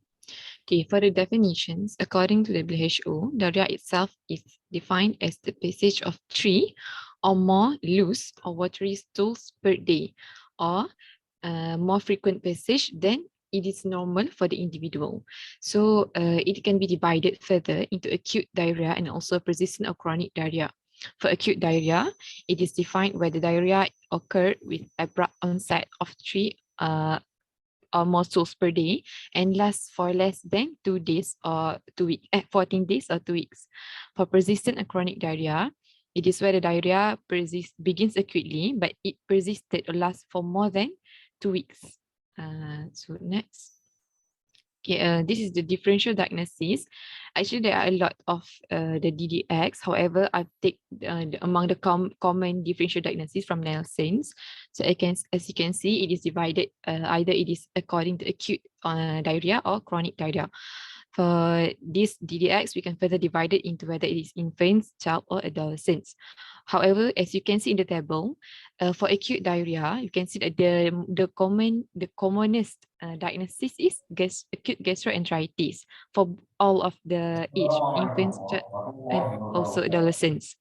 Okay, for the definitions, according to the WHO, diarrhea itself is defined as the passage of 3 or more loose or watery stools per day, or more frequent passage than it is normal for the individual. So it can be divided further into acute diarrhea and also persistent or chronic diarrhea. For acute diarrhea, it is defined where the diarrhea occurred with abrupt onset of 3 or more stools per day and lasts for less than 2 days or 2 weeks, 14 days or 2 weeks. For persistent and chronic diarrhea, it is where the diarrhea begins acutely, but it persisted or lasts for more than 2 weeks. So next. Okay, this is the differential diagnosis. Actually, there are a lot of the DDX. However, I've taken among the common differential diagnosis from Nelson's. So as you can see, it is divided either it is according to acute diarrhea or chronic diarrhea. For this DDX, we can further divide it into whether it is infants, child, or adolescents. However, as you can see in the table, for acute diarrhea, you can see that the commonest diagnosis is acute gastroenteritis for all of the age, infants, and also adolescents.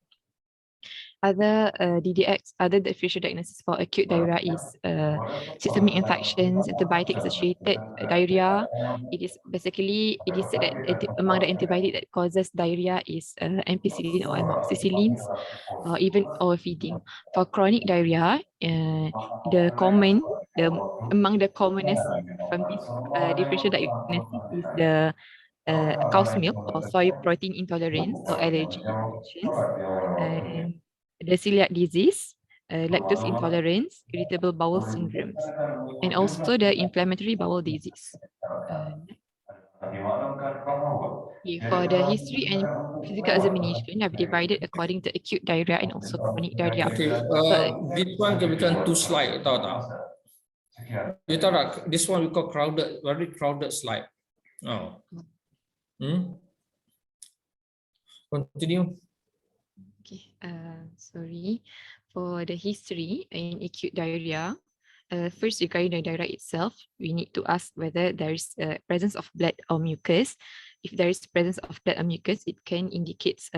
Other other differential diagnosis for acute diarrhea is systemic infections, antibiotic-associated diarrhea. It is said that among the antibiotic that causes diarrhea is ampicillin or amoxicillins, or even overfeeding. For chronic diarrhea, among the commonest from this differential diagnosis is the cow's milk or soy protein intolerance or allergy infections, and the celiac disease, lactose intolerance, irritable bowel syndromes, and also the inflammatory bowel disease. For the history and physical examination, I've divided according to acute diarrhea and also chronic diarrhea. Okay, this one can become 2 slides, tahu tak? You tahu tak? This one we call crowded, very crowded slide. Oh. Continue. Okay, sorry. For the history in acute diarrhea, first regarding the diarrhea itself, we need to ask whether there is a presence of blood or mucus. If there is presence of blood or mucus, it can indicate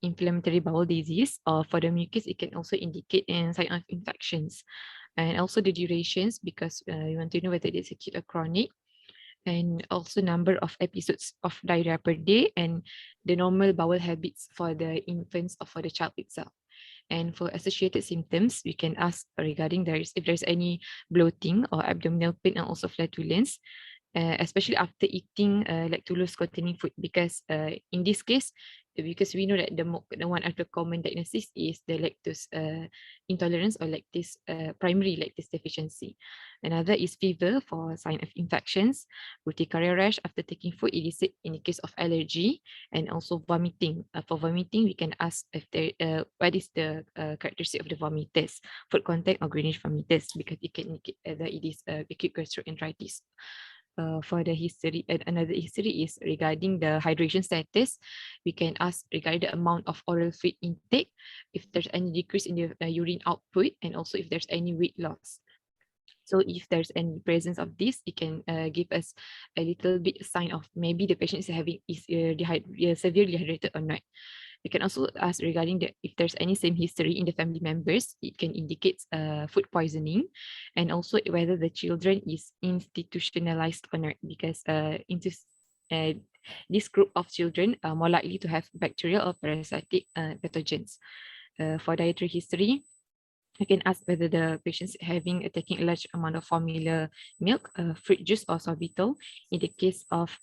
inflammatory bowel disease, or for the mucus, it can also indicate a sign of infections. And also the durations, because you want to know whether it is acute or chronic, and also number of episodes of diarrhea per day, and the normal bowel habits for the infants or for the child itself. And for associated symptoms, we can ask regarding if there's any bloating or abdominal pain and also flatulence, especially after eating lactulose-containing food, because in this case, because we know that the one of the common diagnosis is the lactose intolerance or primary lactose deficiency. Another is fever for sign of infections, urticaria rash after taking food illicit in the case of allergy, and also vomiting. For vomiting, we can ask if what is the characteristic of the vomitus, food contact or greenish vomitus, because it can indicate whether it is acute gastroenteritis. For the history, another history is regarding the hydration status. We can ask regarding the amount of oral fluid intake, if there's any decrease in the urine output, and also if there's any weight loss. So if there's any presence of this, it can give us a little bit sign of maybe the patient is severely dehydrated or not. We can also ask regarding if there's any same history in the family members. It can indicate food poisoning, and also whether the children is institutionalized or not, because this group of children are more likely to have bacterial or parasitic pathogens. For dietary history, you can ask whether the patient's taking a large amount of formula milk, fruit juice, or sorbitol. In the case of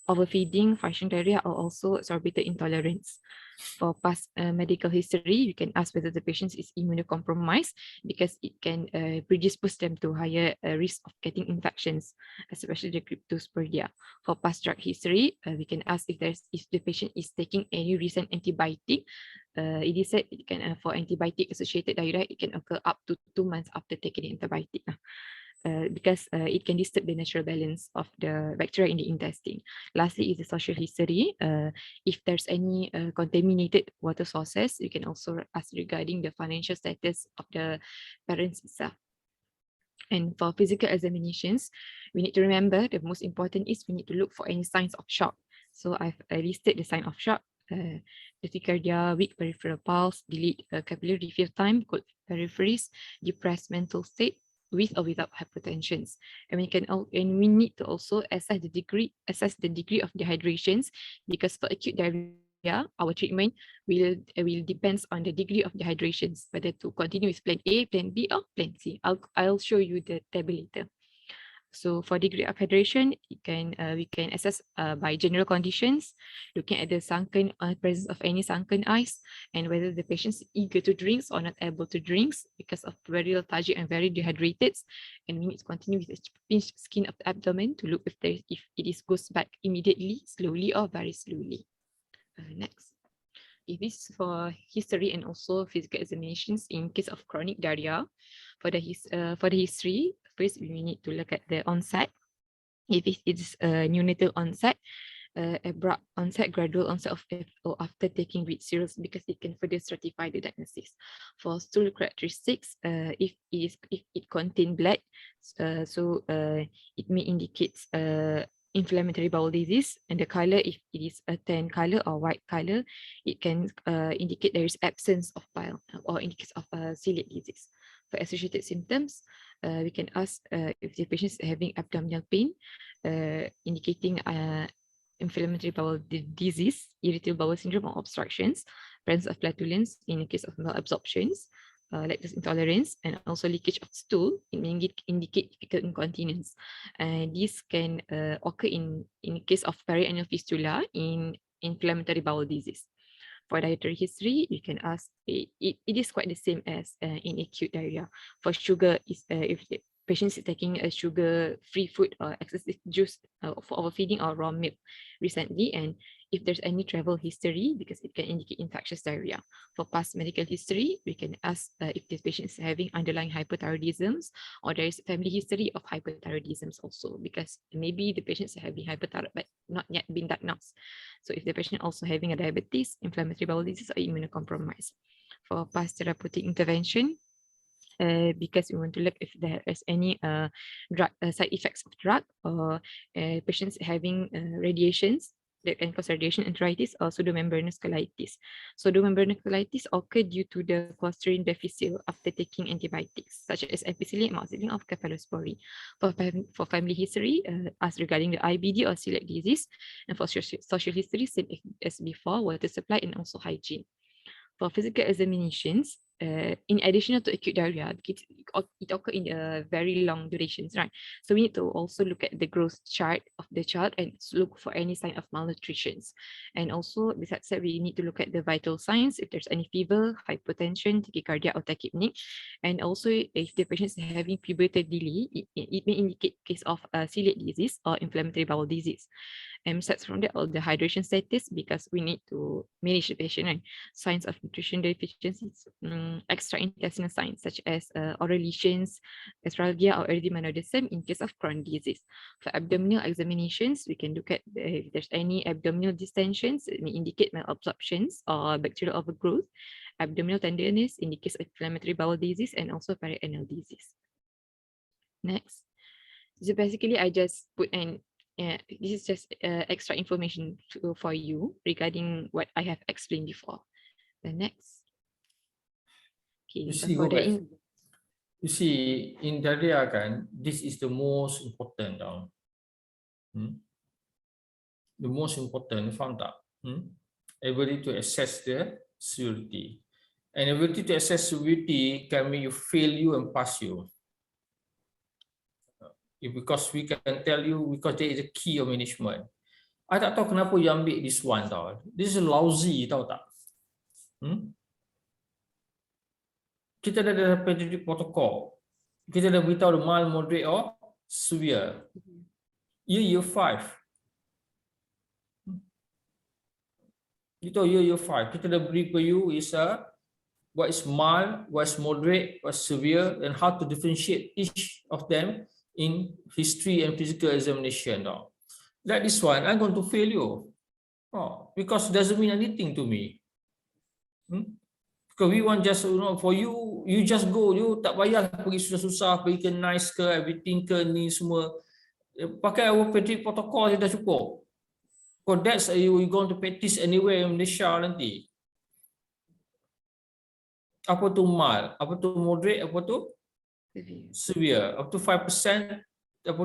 overfeeding, fashion diarrhea, or also sorbitol intolerance. For past medical history, you can ask whether the patient is immunocompromised, because it can predispose them to higher risk of getting infections, especially the cryptosporidea. For past drug history, we can ask if the patient is taking any recent antibiotic. It is said it can for antibiotic associated diarrhea, it can occur up to 2 months after taking the antibiotic. Because it can disturb the natural balance of the bacteria in the intestine. Lastly is the social history. If there's any contaminated water sources, you can also ask regarding the financial status of the parents itself. And for physical examinations, we need to remember the most important is we need to look for any signs of shock. So I've listed the sign of shock: tachycardia, weak peripheral pulse, delayed capillary refill time, cold peripheries, depressed mental state, with or without hypertensions. And we need to also assess the degree of dehydrations, because for acute diarrhea, our treatment will depends on the degree of dehydrations, whether to continue with plan A, plan B, or plan C. I'll show you the table later. So for degree of hydration, we can assess by general conditions, looking at the presence of any sunken eyes, and whether the patient is eager to drink or not able to drink because of very lethargic and very dehydrated. And we need to continue with the pinched skin of the abdomen to look if it goes back immediately, slowly, or very slowly. Next. If this is for history and also physical examinations in case of chronic diarrhea, for the history, first we need to look at the onset. If it is a neonatal onset, abrupt onset, gradual onset or after taking wheat cereals, because it can further stratify the diagnosis. For stool characteristics, if it contains blood, it may indicate inflammatory bowel disease. And the color, if it is a tan color or white color, it can indicate there is absence of bile, or in case of celiac disease. For associated symptoms, we can ask if the patient is having abdominal pain, indicating inflammatory bowel disease, irritable bowel syndrome, or obstructions, presence of flatulence in the case of malabsorptions, lactose intolerance, and also leakage of stool. It may indicate fecal incontinence. This can occur in the case of perianal fistula in inflammatory bowel disease. For dietary history, you can ask, it is quite the same as in acute diarrhea. For sugar, if the patient is taking a sugar-free food or excessive juice for overfeeding or raw milk recently, and if there's any travel history, because it can indicate infectious diarrhea. For past medical history, we can ask if this patient is having underlying hypothyroidisms, or there is family history of hypothyroidisms also, because maybe the patient is having hypothyroid but not yet been diagnosed. So if the patient also having a diabetes, inflammatory bowel disease, or immunocompromised. For past therapeutic intervention, because we want to look if there is any drug side effects of drug, or patients having radiations that can cause radiation enteritis or pseudomembranous colitis. Pseudomembranous colitis occur due to the Clostridium difficile after taking antibiotics, such as ampicillin, amoxicillin, or cephalosporin. For family history, ask regarding the IBD or celiac disease, and for social history, same as before, water supply and also hygiene. For physical examinations, in addition to acute diarrhea, it occurs in very long durations, right? So we need to also look at the growth chart of the child and look for any sign of malnutrition. And also, besides that, we need to look at the vital signs, if there's any fever, hypotension, tachycardia, or tachypnea. And also, if the patient is having pubertal delay, it may indicate case of celiac disease or inflammatory bowel disease. And besides from that, all the hydration status, because we need to manage the patient, right? Signs of nutrition deficiencies, extraintestinal signs such as oral lesions, astralgia, or erythema nodosum in case of Crohn's disease. For abdominal examinations, we can look at if there's any abdominal distensions, it may indicate malabsorptions or bacterial overgrowth. Abdominal tenderness indicates inflammatory bowel disease and also perianal disease. Next. So basically, I just put this is just extra information for you regarding what I have explained before. The next. Okay, You so see, for go the back. You see, in Daria kan, this is the most important now. The most important, faham tak? Ability to assess the severity. And ability to assess severity can make you fail you and pass you. Because we can tell you, because there is a key of management. I tak tahu kenapa you ambil this one tau. This is lousy tahu tak? Kita dah ada pedagogic protocol. Kita dah beritahu mild, moderate or severe. Year 5. Kita year 5. Kita dah beri for you is what is mild, what is moderate, what is severe, and how to differentiate each of them in history and physical examination. Like this one, I'm going to fail you. Because it doesn't mean anything to me. Because we want just, for you, you just go, you tak payah pergi susah-susah, pergi ke nice ke, everything ke, ni semua. Pakai our pedagogic protocol je dah cukup. Because that's you going to practice anywhere in Malaysia nanti. Apa tu mild, apa tu moderate, apa tu severe, up to 5%, apa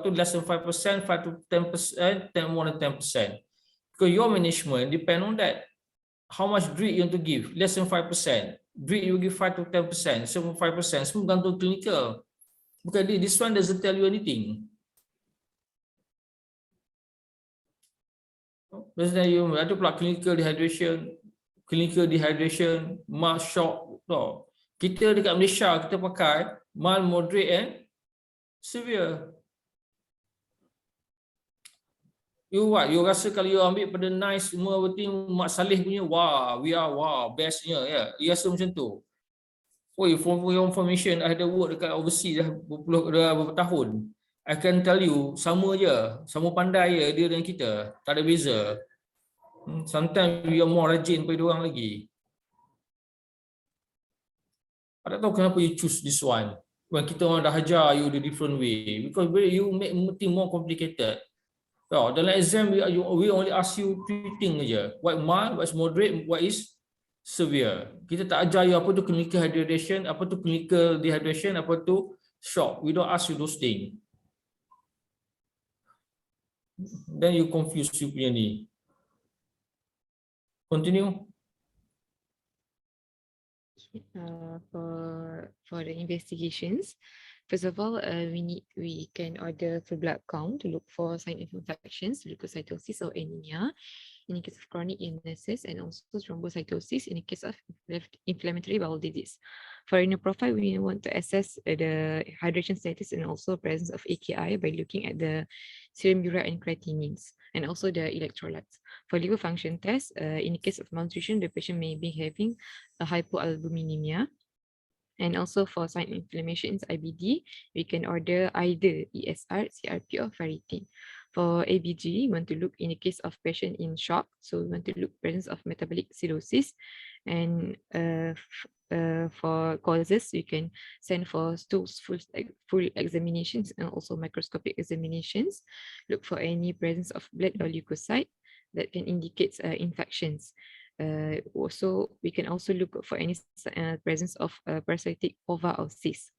tu less than 5%, 5 to 10%, 10 more than 10%. Because your management depend on that. How much grit you want to give? Less than 5%. Grit you give 5 to 10%, 7-5%, semua gantung clinical. Because this one doesn't tell you anything. Biasanya you ada pula clinical dehydration, mild shock. Kita dekat Malaysia kita pakai mild, moderate and severe. You what? You rasa kalau you ambil pada nice semua everything Mak Saleh punya, bestnya ya. You rasa macam tu. For your information, I ada work dekat overseas dah berapa tahun. I can tell you, sama je, sama pandai je dia dengan kita, tak ada beza. Sometimes we are more rajin daripada orang lagi. I tak tahu kenapa you choose this one. When kita orang dah ajar you the different way, because you make thing more complicated. Dalam exam we only ask you 3 things aja. What mild, what is moderate, what is severe. Kita tak ajar you apa tu clinical hydration, apa tu clinical dehydration, apa tu shock. We don't ask you those things. Then you confuse you punya ni. Continue. For the investigations, first of all, we can order full blood count to look for sign of infections, leukocytosis or anemia in the case of chronic illnesses, and also thrombocytosis in the case of inflammatory bowel disease. For renal profile, we want to assess the hydration status and also presence of AKI by looking at the serum urea and creatinines, and also the electrolytes. For liver function test, in the case of malnutrition, the patient may be having a hypoalbuminemia. And also for sign inflammations, IBD, we can order either ESR, CRP, or ferritin. For ABG, we want to look in the case of patient in shock. So we want to look presence of metabolic cirrhosis. And for causes, we can send for stools full examinations and also microscopic examinations. Look for any presence of blood or leukocyte that can indicate infections. Also, we can also look for any presence of parasitic ova or cyst.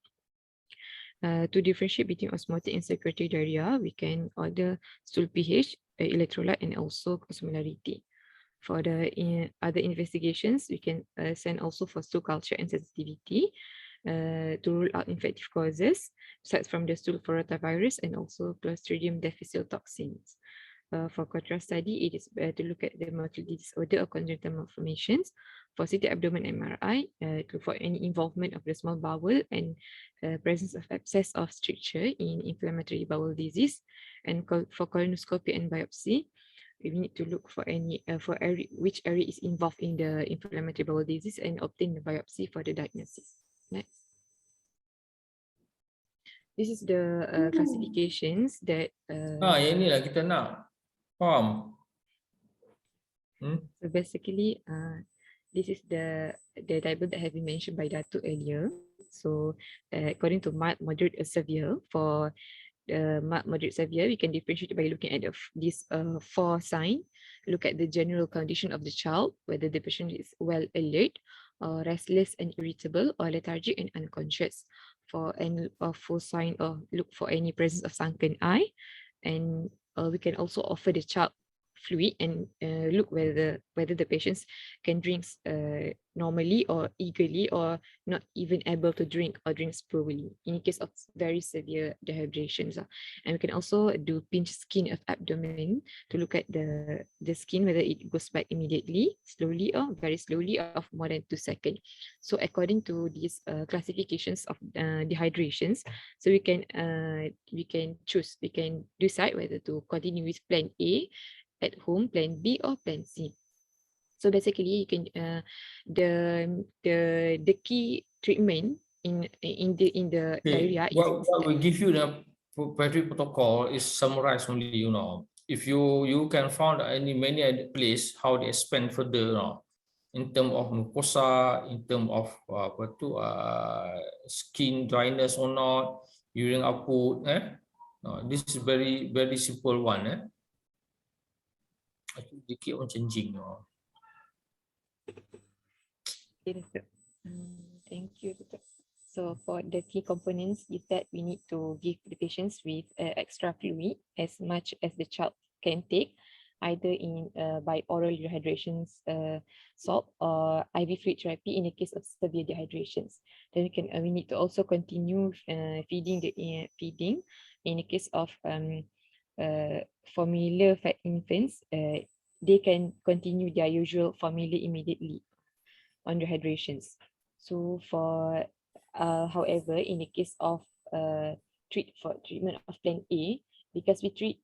To differentiate between osmotic and secretory diarrhea, we can order stool pH, electrolyte, and also osmolarity. For the other investigations, we can send also for stool culture and sensitivity to rule out infective causes, besides from the stool for rotavirus and also Clostridium difficile toxins. For contrast study, it is better to look at the motility disorder or congenital malformations. For CT abdomen MRI, look for any involvement of the small bowel and presence of abscess of stricture in inflammatory bowel disease. And for colonoscopy and biopsy, we need to look for any which area is involved in the inflammatory bowel disease and obtain the biopsy for the diagnosis. Next. This is the classifications that. Yang inilah kita nak. Faham? So basically, this is the table that have been mentioned by Dato earlier. So according to mild, moderate, or severe, for mild, moderate, severe, we can differentiate by looking at these 4 signs. Look at the general condition of the child, whether the patient is well alert, or restless and irritable, or lethargic and unconscious. For any full sign, or look for any presence of sunken eye, and we can also offer the child fluid and look whether the patients can drink normally or eagerly, or not even able to drink or drinks poorly in case of very severe dehydrations. And we can also do pinch skin of abdomen to look at the skin, whether it goes back immediately, slowly, or very slowly, of more than 2 seconds. So according to these classifications of dehydrations, so we can choose, we can decide whether to continue with plan A at home, plan B, or plan C. So basically, you can the key treatment in the diarrhea is what we give you the pediatric protocol is summarized only, if you can find many other place how they expand further, in terms of mucosa, in terms of skin dryness or not, urine output. This is very very simple one. They keep on changing. Thank you. So for the key components is that we need to give the patients with extra fluid as much as the child can take, either in by oral dehydrations salt, or IV fluid therapy in the case of severe dehydrations. Then we need to also continue feeding in the case of formula fed infants. They can continue their usual formula immediately on dehydrations. So for however, in the case of treatment of plan A, because we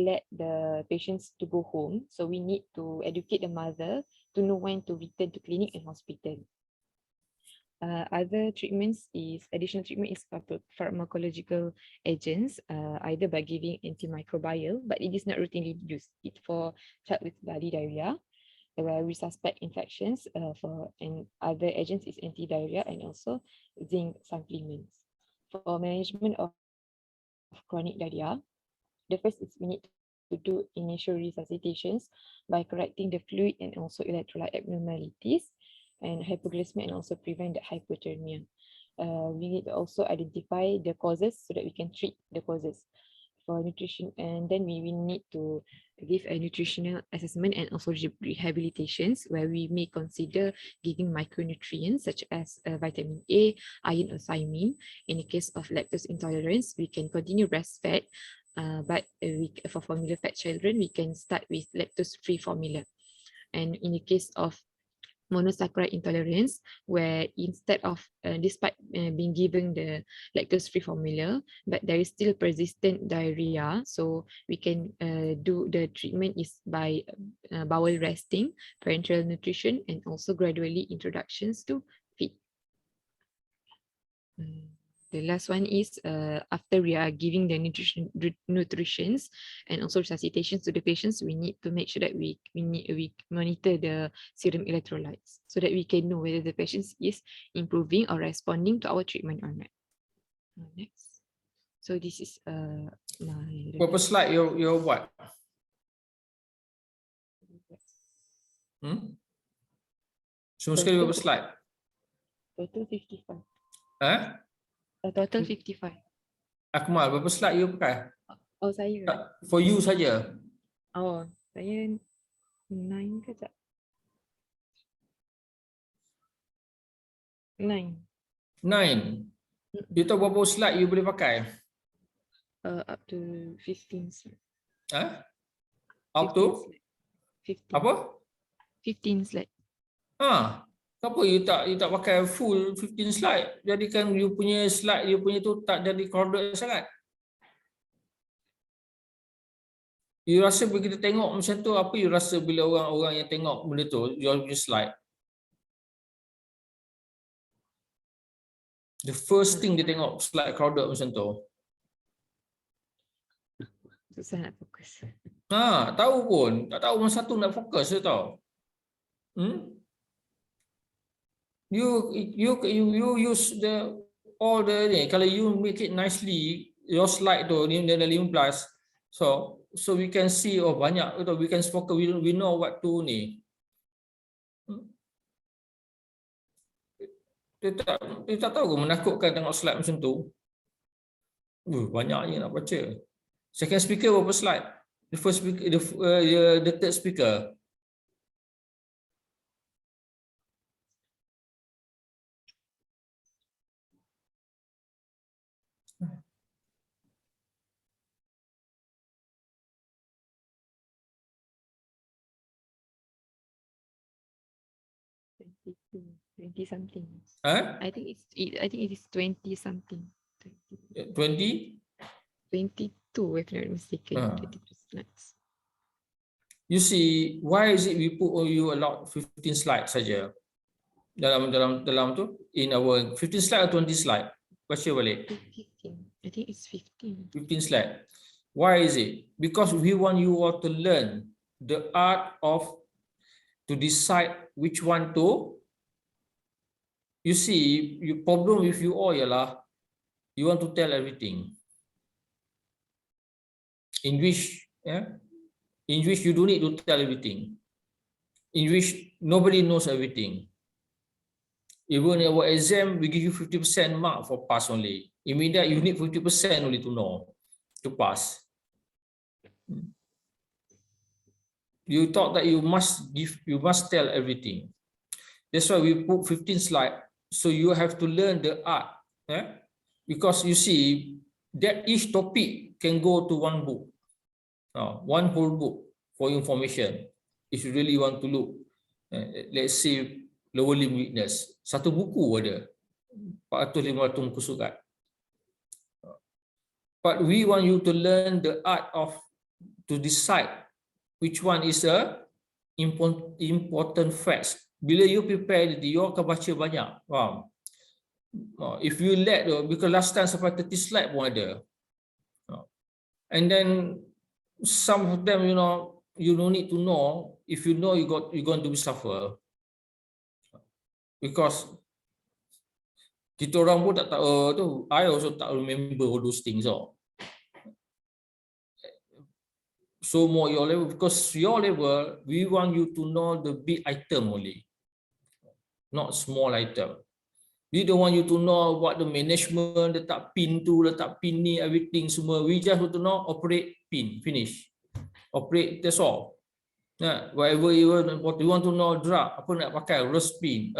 let the patients to go home, so we need to educate the mother to know when to return to clinic and hospital. Other treatments is additional treatment is pharmacological agents, either by giving antimicrobial, but it is not routinely used. It's for child with bloody diarrhea, where we suspect infections. And other agents is anti-diarrhea and also zinc supplements. For management of chronic diarrhea, the first is we need to do initial resuscitations by correcting the fluid and also electrolyte abnormalities and hypoglycemia, and also prevent the hypothermia. We need to also identify the causes so that we can treat the causes. For nutrition, and then we need to give a nutritional assessment and also rehabilitations, where we may consider giving micronutrients such as vitamin A, iron, or thiamine. In the case of lactose intolerance, we can continue breastfed, but for formula-fed children, we can start with lactose-free formula. And in the case of monosaccharide intolerance, where instead of despite being given the lactose-free formula, but there is still persistent diarrhea, so we can do the treatment is by bowel resting, parenteral nutrition, and also gradually introductions to feed. The last one is after we are giving the nutritions and also resuscitations to the patients, we need to make sure that we monitor the serum electrolytes so that we can know whether the patient is improving or responding to our treatment or not. Next. So this is Berapa slide you buat? Semua sekali berapa slide? Total 55. Total 55. Akmal, berapa slide you pakai? Oh, saya. For you saja. Oh, saya 9 ke tak? 9. You tahu berapa slide you boleh pakai? Up to 15 slide. Up to? 15. Apa? 15 slide. Kenapa you tak pakai full 15 slide? Jadikan you punya slide, you punya tu tak jadi crowded sangat. You rasa bila kita tengok macam tu, apa you rasa bila orang-orang yang tengok benda tu, your punya slide? The first thing dia tengok slide crowded macam tu. Susah nak fokus. Tahu pun. Tak tahu masa tu nak fokus tu tahu. you use the all the ni, kalau you make it nicely your slide tu ni dalam 15, so we can see banyak tu, we can focus, we know what to ni. Dia tak tahu ke menakutkan tengok slide macam tu. Banyaknya nak baca. Second speaker berapa slide? The first speaker, the third speaker. Twenty-two, 20 something. Huh? I think it is 20 something. 20? 22 if I'm not mistaken. Ah. 22 slides. You see, why is it we put you allowed 15 slides saja? Dalam tu, in our 15 slide or 20 slide? Baca balik. 15. I think it's 15. 15 slide. Why is it? Because we want you all to learn the art of to decide which one to. You see, your problem with you all ialah you want to tell everything. In which you don't need to tell everything. In which nobody knows everything. Even in our exam, we give you 50% mark for pass only. It means that you need 50% only to know, to pass. You thought that you must tell everything. That's why we put 15 slides. So you have to learn the art. Because you see, that each topic can go to one book. One whole book for information. If you really want to look, let's say lower limb weakness, satu buku ada 400-500 muka surat. But we want you to learn the art of to decide which one is a important facts. Bila you prepare, you akan baca banyak. If you because last time sampai 30 slide pun ada. And then some of them, you don't need to know. If you know, you're going to suffer. Because kita orang pun tak tahu tu. I also tak remember all those things. So more your level, because your level, we want you to know the big item only, not small item. We don't want you to know what the management, letak pin tu, letak pin ni, everything semua. We just want to know operate pin, finish. Operate, that's all. Whatever you want to know drug, apa nak pakai, rest pin,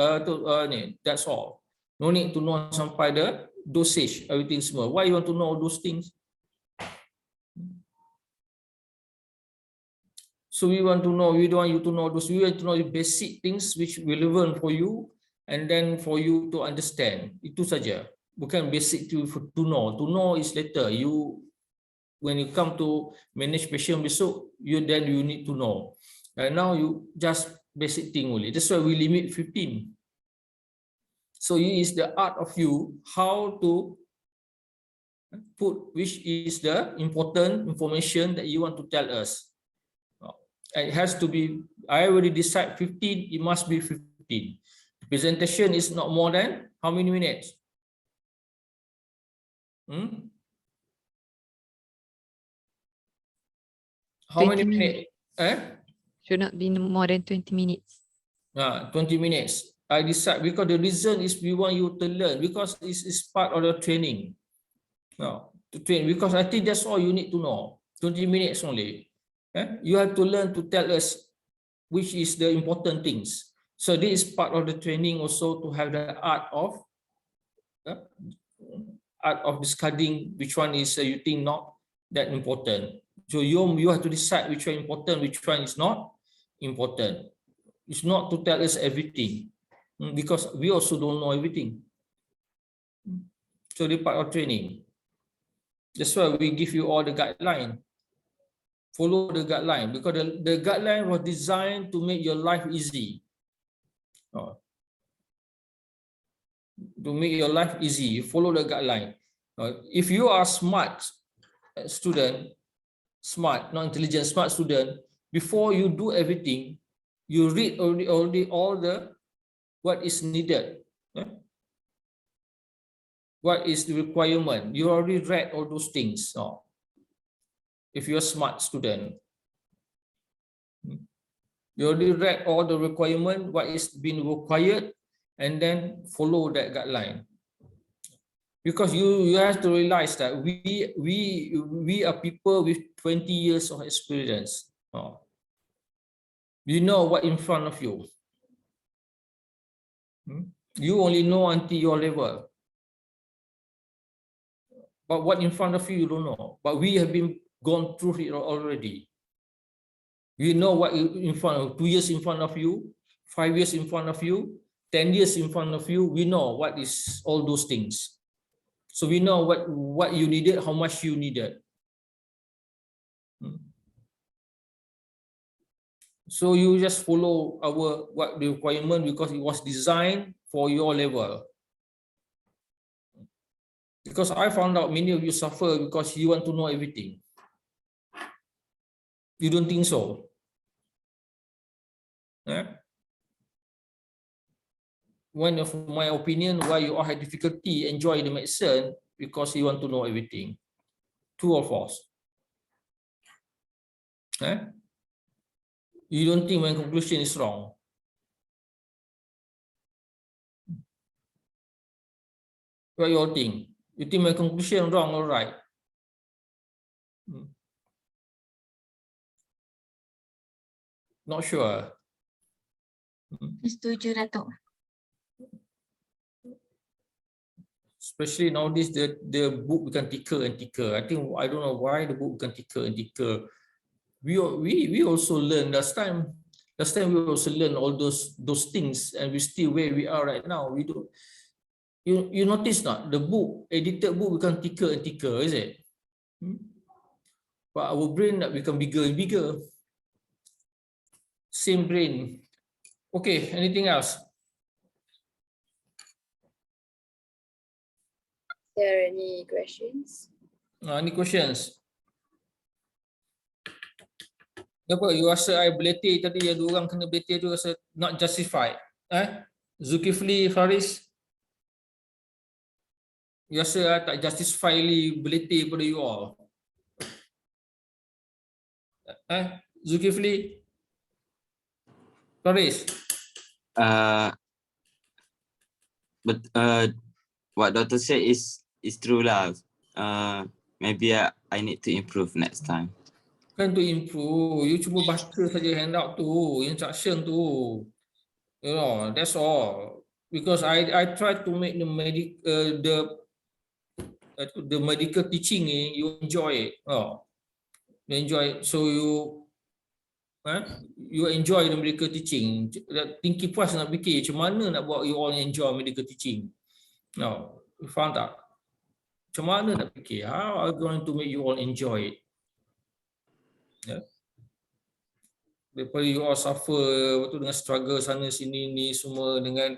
that's all. No need to know sampai the dosage, everything semua. Why you want to know those things? So we want to know, we don't want you to know those, we want to know the basic things which relevant for you, and then for you to understand. Itu saja. Bukan basic to know. To know is later. When you come to manage patient besok, then you need to know. And now you just basic thing only. That's why we limit 15. So it is the art of you how to put which is the important information that you want to tell us. It has to be, I already decide 15, it must be 15. The presentation is not more than how many minutes? How many minutes? Should not be more than 20 minutes. 20 minutes. I decide because the reason is we want you to learn, because it's part of the training. To train, because I think that's all you need to know. 20 minutes only. You have to learn to tell us which is the important things. So this is part of the training also, to have the art of discarding which one is you think not that important. So you have to decide which one is important, which one is not important. It's not to tell us everything, because we also don't know everything. So the part of training. That's why we give you all the guideline. Follow the guideline, because the guideline was designed to make your life easy. To make your life easy, you follow the guideline. If you are smart student, smart, not intelligent, smart student, before you do everything, you read already all the what is needed What is the requirement? You already read all those things. No? If you're a smart student, you already read all the requirement, what is being required, and then follow that guideline. Because you have to realize that we are people with 20 years of experience. Oh. You know what in front of you. You only know until your level. But what in front of you, you don't know. But we have been gone through it already. We know what in front of 2 years in front of you, 5 years in front of you, 10 years in front of you. We know what is all those things. So we know what you needed, how much you needed. So you just follow what the requirement because it was designed for your level. Because I found out many of you suffer because you want to know everything. You don't think so? One of my opinion why you all had difficulty enjoy the medicine because you want to know everything. True or false? You don't think my conclusion is wrong? What you all think? You think my conclusion wrong or right? Not sure. Setuju, Dato'. Especially nowadays, the book become thicker and thicker. I don't know why the book become thicker and thicker. We also learn last time. Last time we also learn all those things, and we still where we are right now. We don't. You notice not the book edited book become thicker and thicker, is it? But our brain not become bigger and bigger. Same brain. Okay. Anything else? There any questions? Any questions? Apa you rasa I beleti tadi ada orang kena beleti tu rasa not justified? Zulkifli Faris, you rasa I tak justifyly beleti pada you all? Zulkifli Faris. But what Doctor said is true lah. Maybe I need to improve next time. Kan to improve, you cuma baca saja handout tu, instruction tu. You know, that's all. Because I try to make the medical teaching you enjoy it. You enjoy it. So you enjoy the medical teaching. Tinggi puas nak fikir macam mana nak buat you all enjoy medical teaching. No, you faham tak? Macam mana nak fikir? How are you going to make you all enjoy it? Daripada you all suffer waktu dengan struggle sana sini ni semua dengan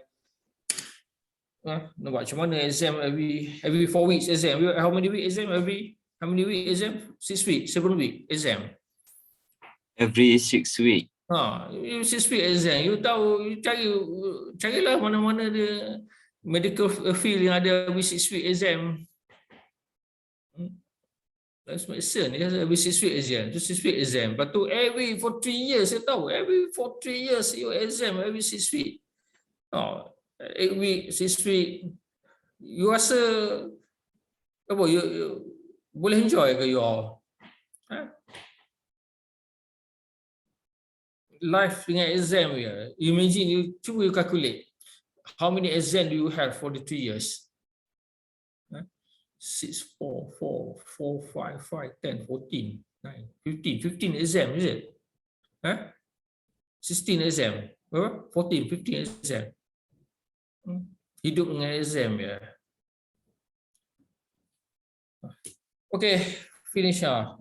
nak buat macam mana exam every 4 weeks exam. How many week exam how many week exam? 6 week, 7 week exam. Every 6 week. 6 week exam. You tahu, you carilah mana-mana dia medical field yang ada every 6 week exam. That's medicine. It has every 6 week exam. 6 week exam. Lepas tu every for 3 years, saya tahu. Every for 3 years you exam every 6 week. 8 week, 6 week. You rasa apa? You boleh enjoy ke you all? Life dengan exam ya. Imagine you cuba you calculate. How many exam do you have for the 3 years? 6, 4, 5, 10, 14, 9, 15 exam, is it? 16 exam, 14, 15 exam. Hidup dengan exam ya. Okay, finish lah.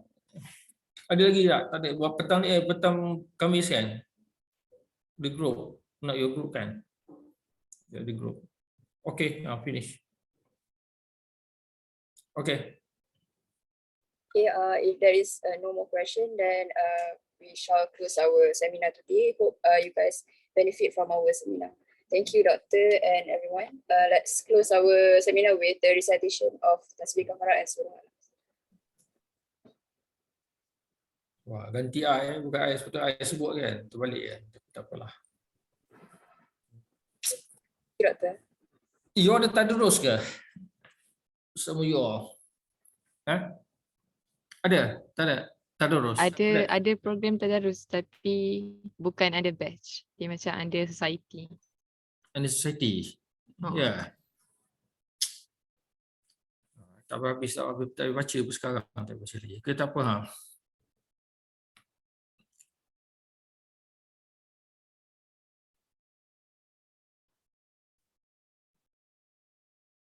Ada lagi tak? Tak ada. Buat petang Khamis kan? The group, not your group kan? The group. Okay, now finish. Okay. Okay, if there is no more question, then we shall close our seminar today. Hope you guys benefit from our seminar. Thank you, Doctor and everyone. Let's close our seminar with the recitation of Tasbih Kafarat and Surah. Wah, ganti I, bukan I sepatutnya I sebut kan. Terbalik kan. Tak apalah. Doctor. You ada tadarus ke? Sama you all? Ha? Ada? Tak ada? Tadarus? Ada program tadarus tapi bukan ada batch. Dia macam ada society. And society? Ya. Tak habis tak baca pun sekarang. Tak baca lagi. Ke tak apa? Ha?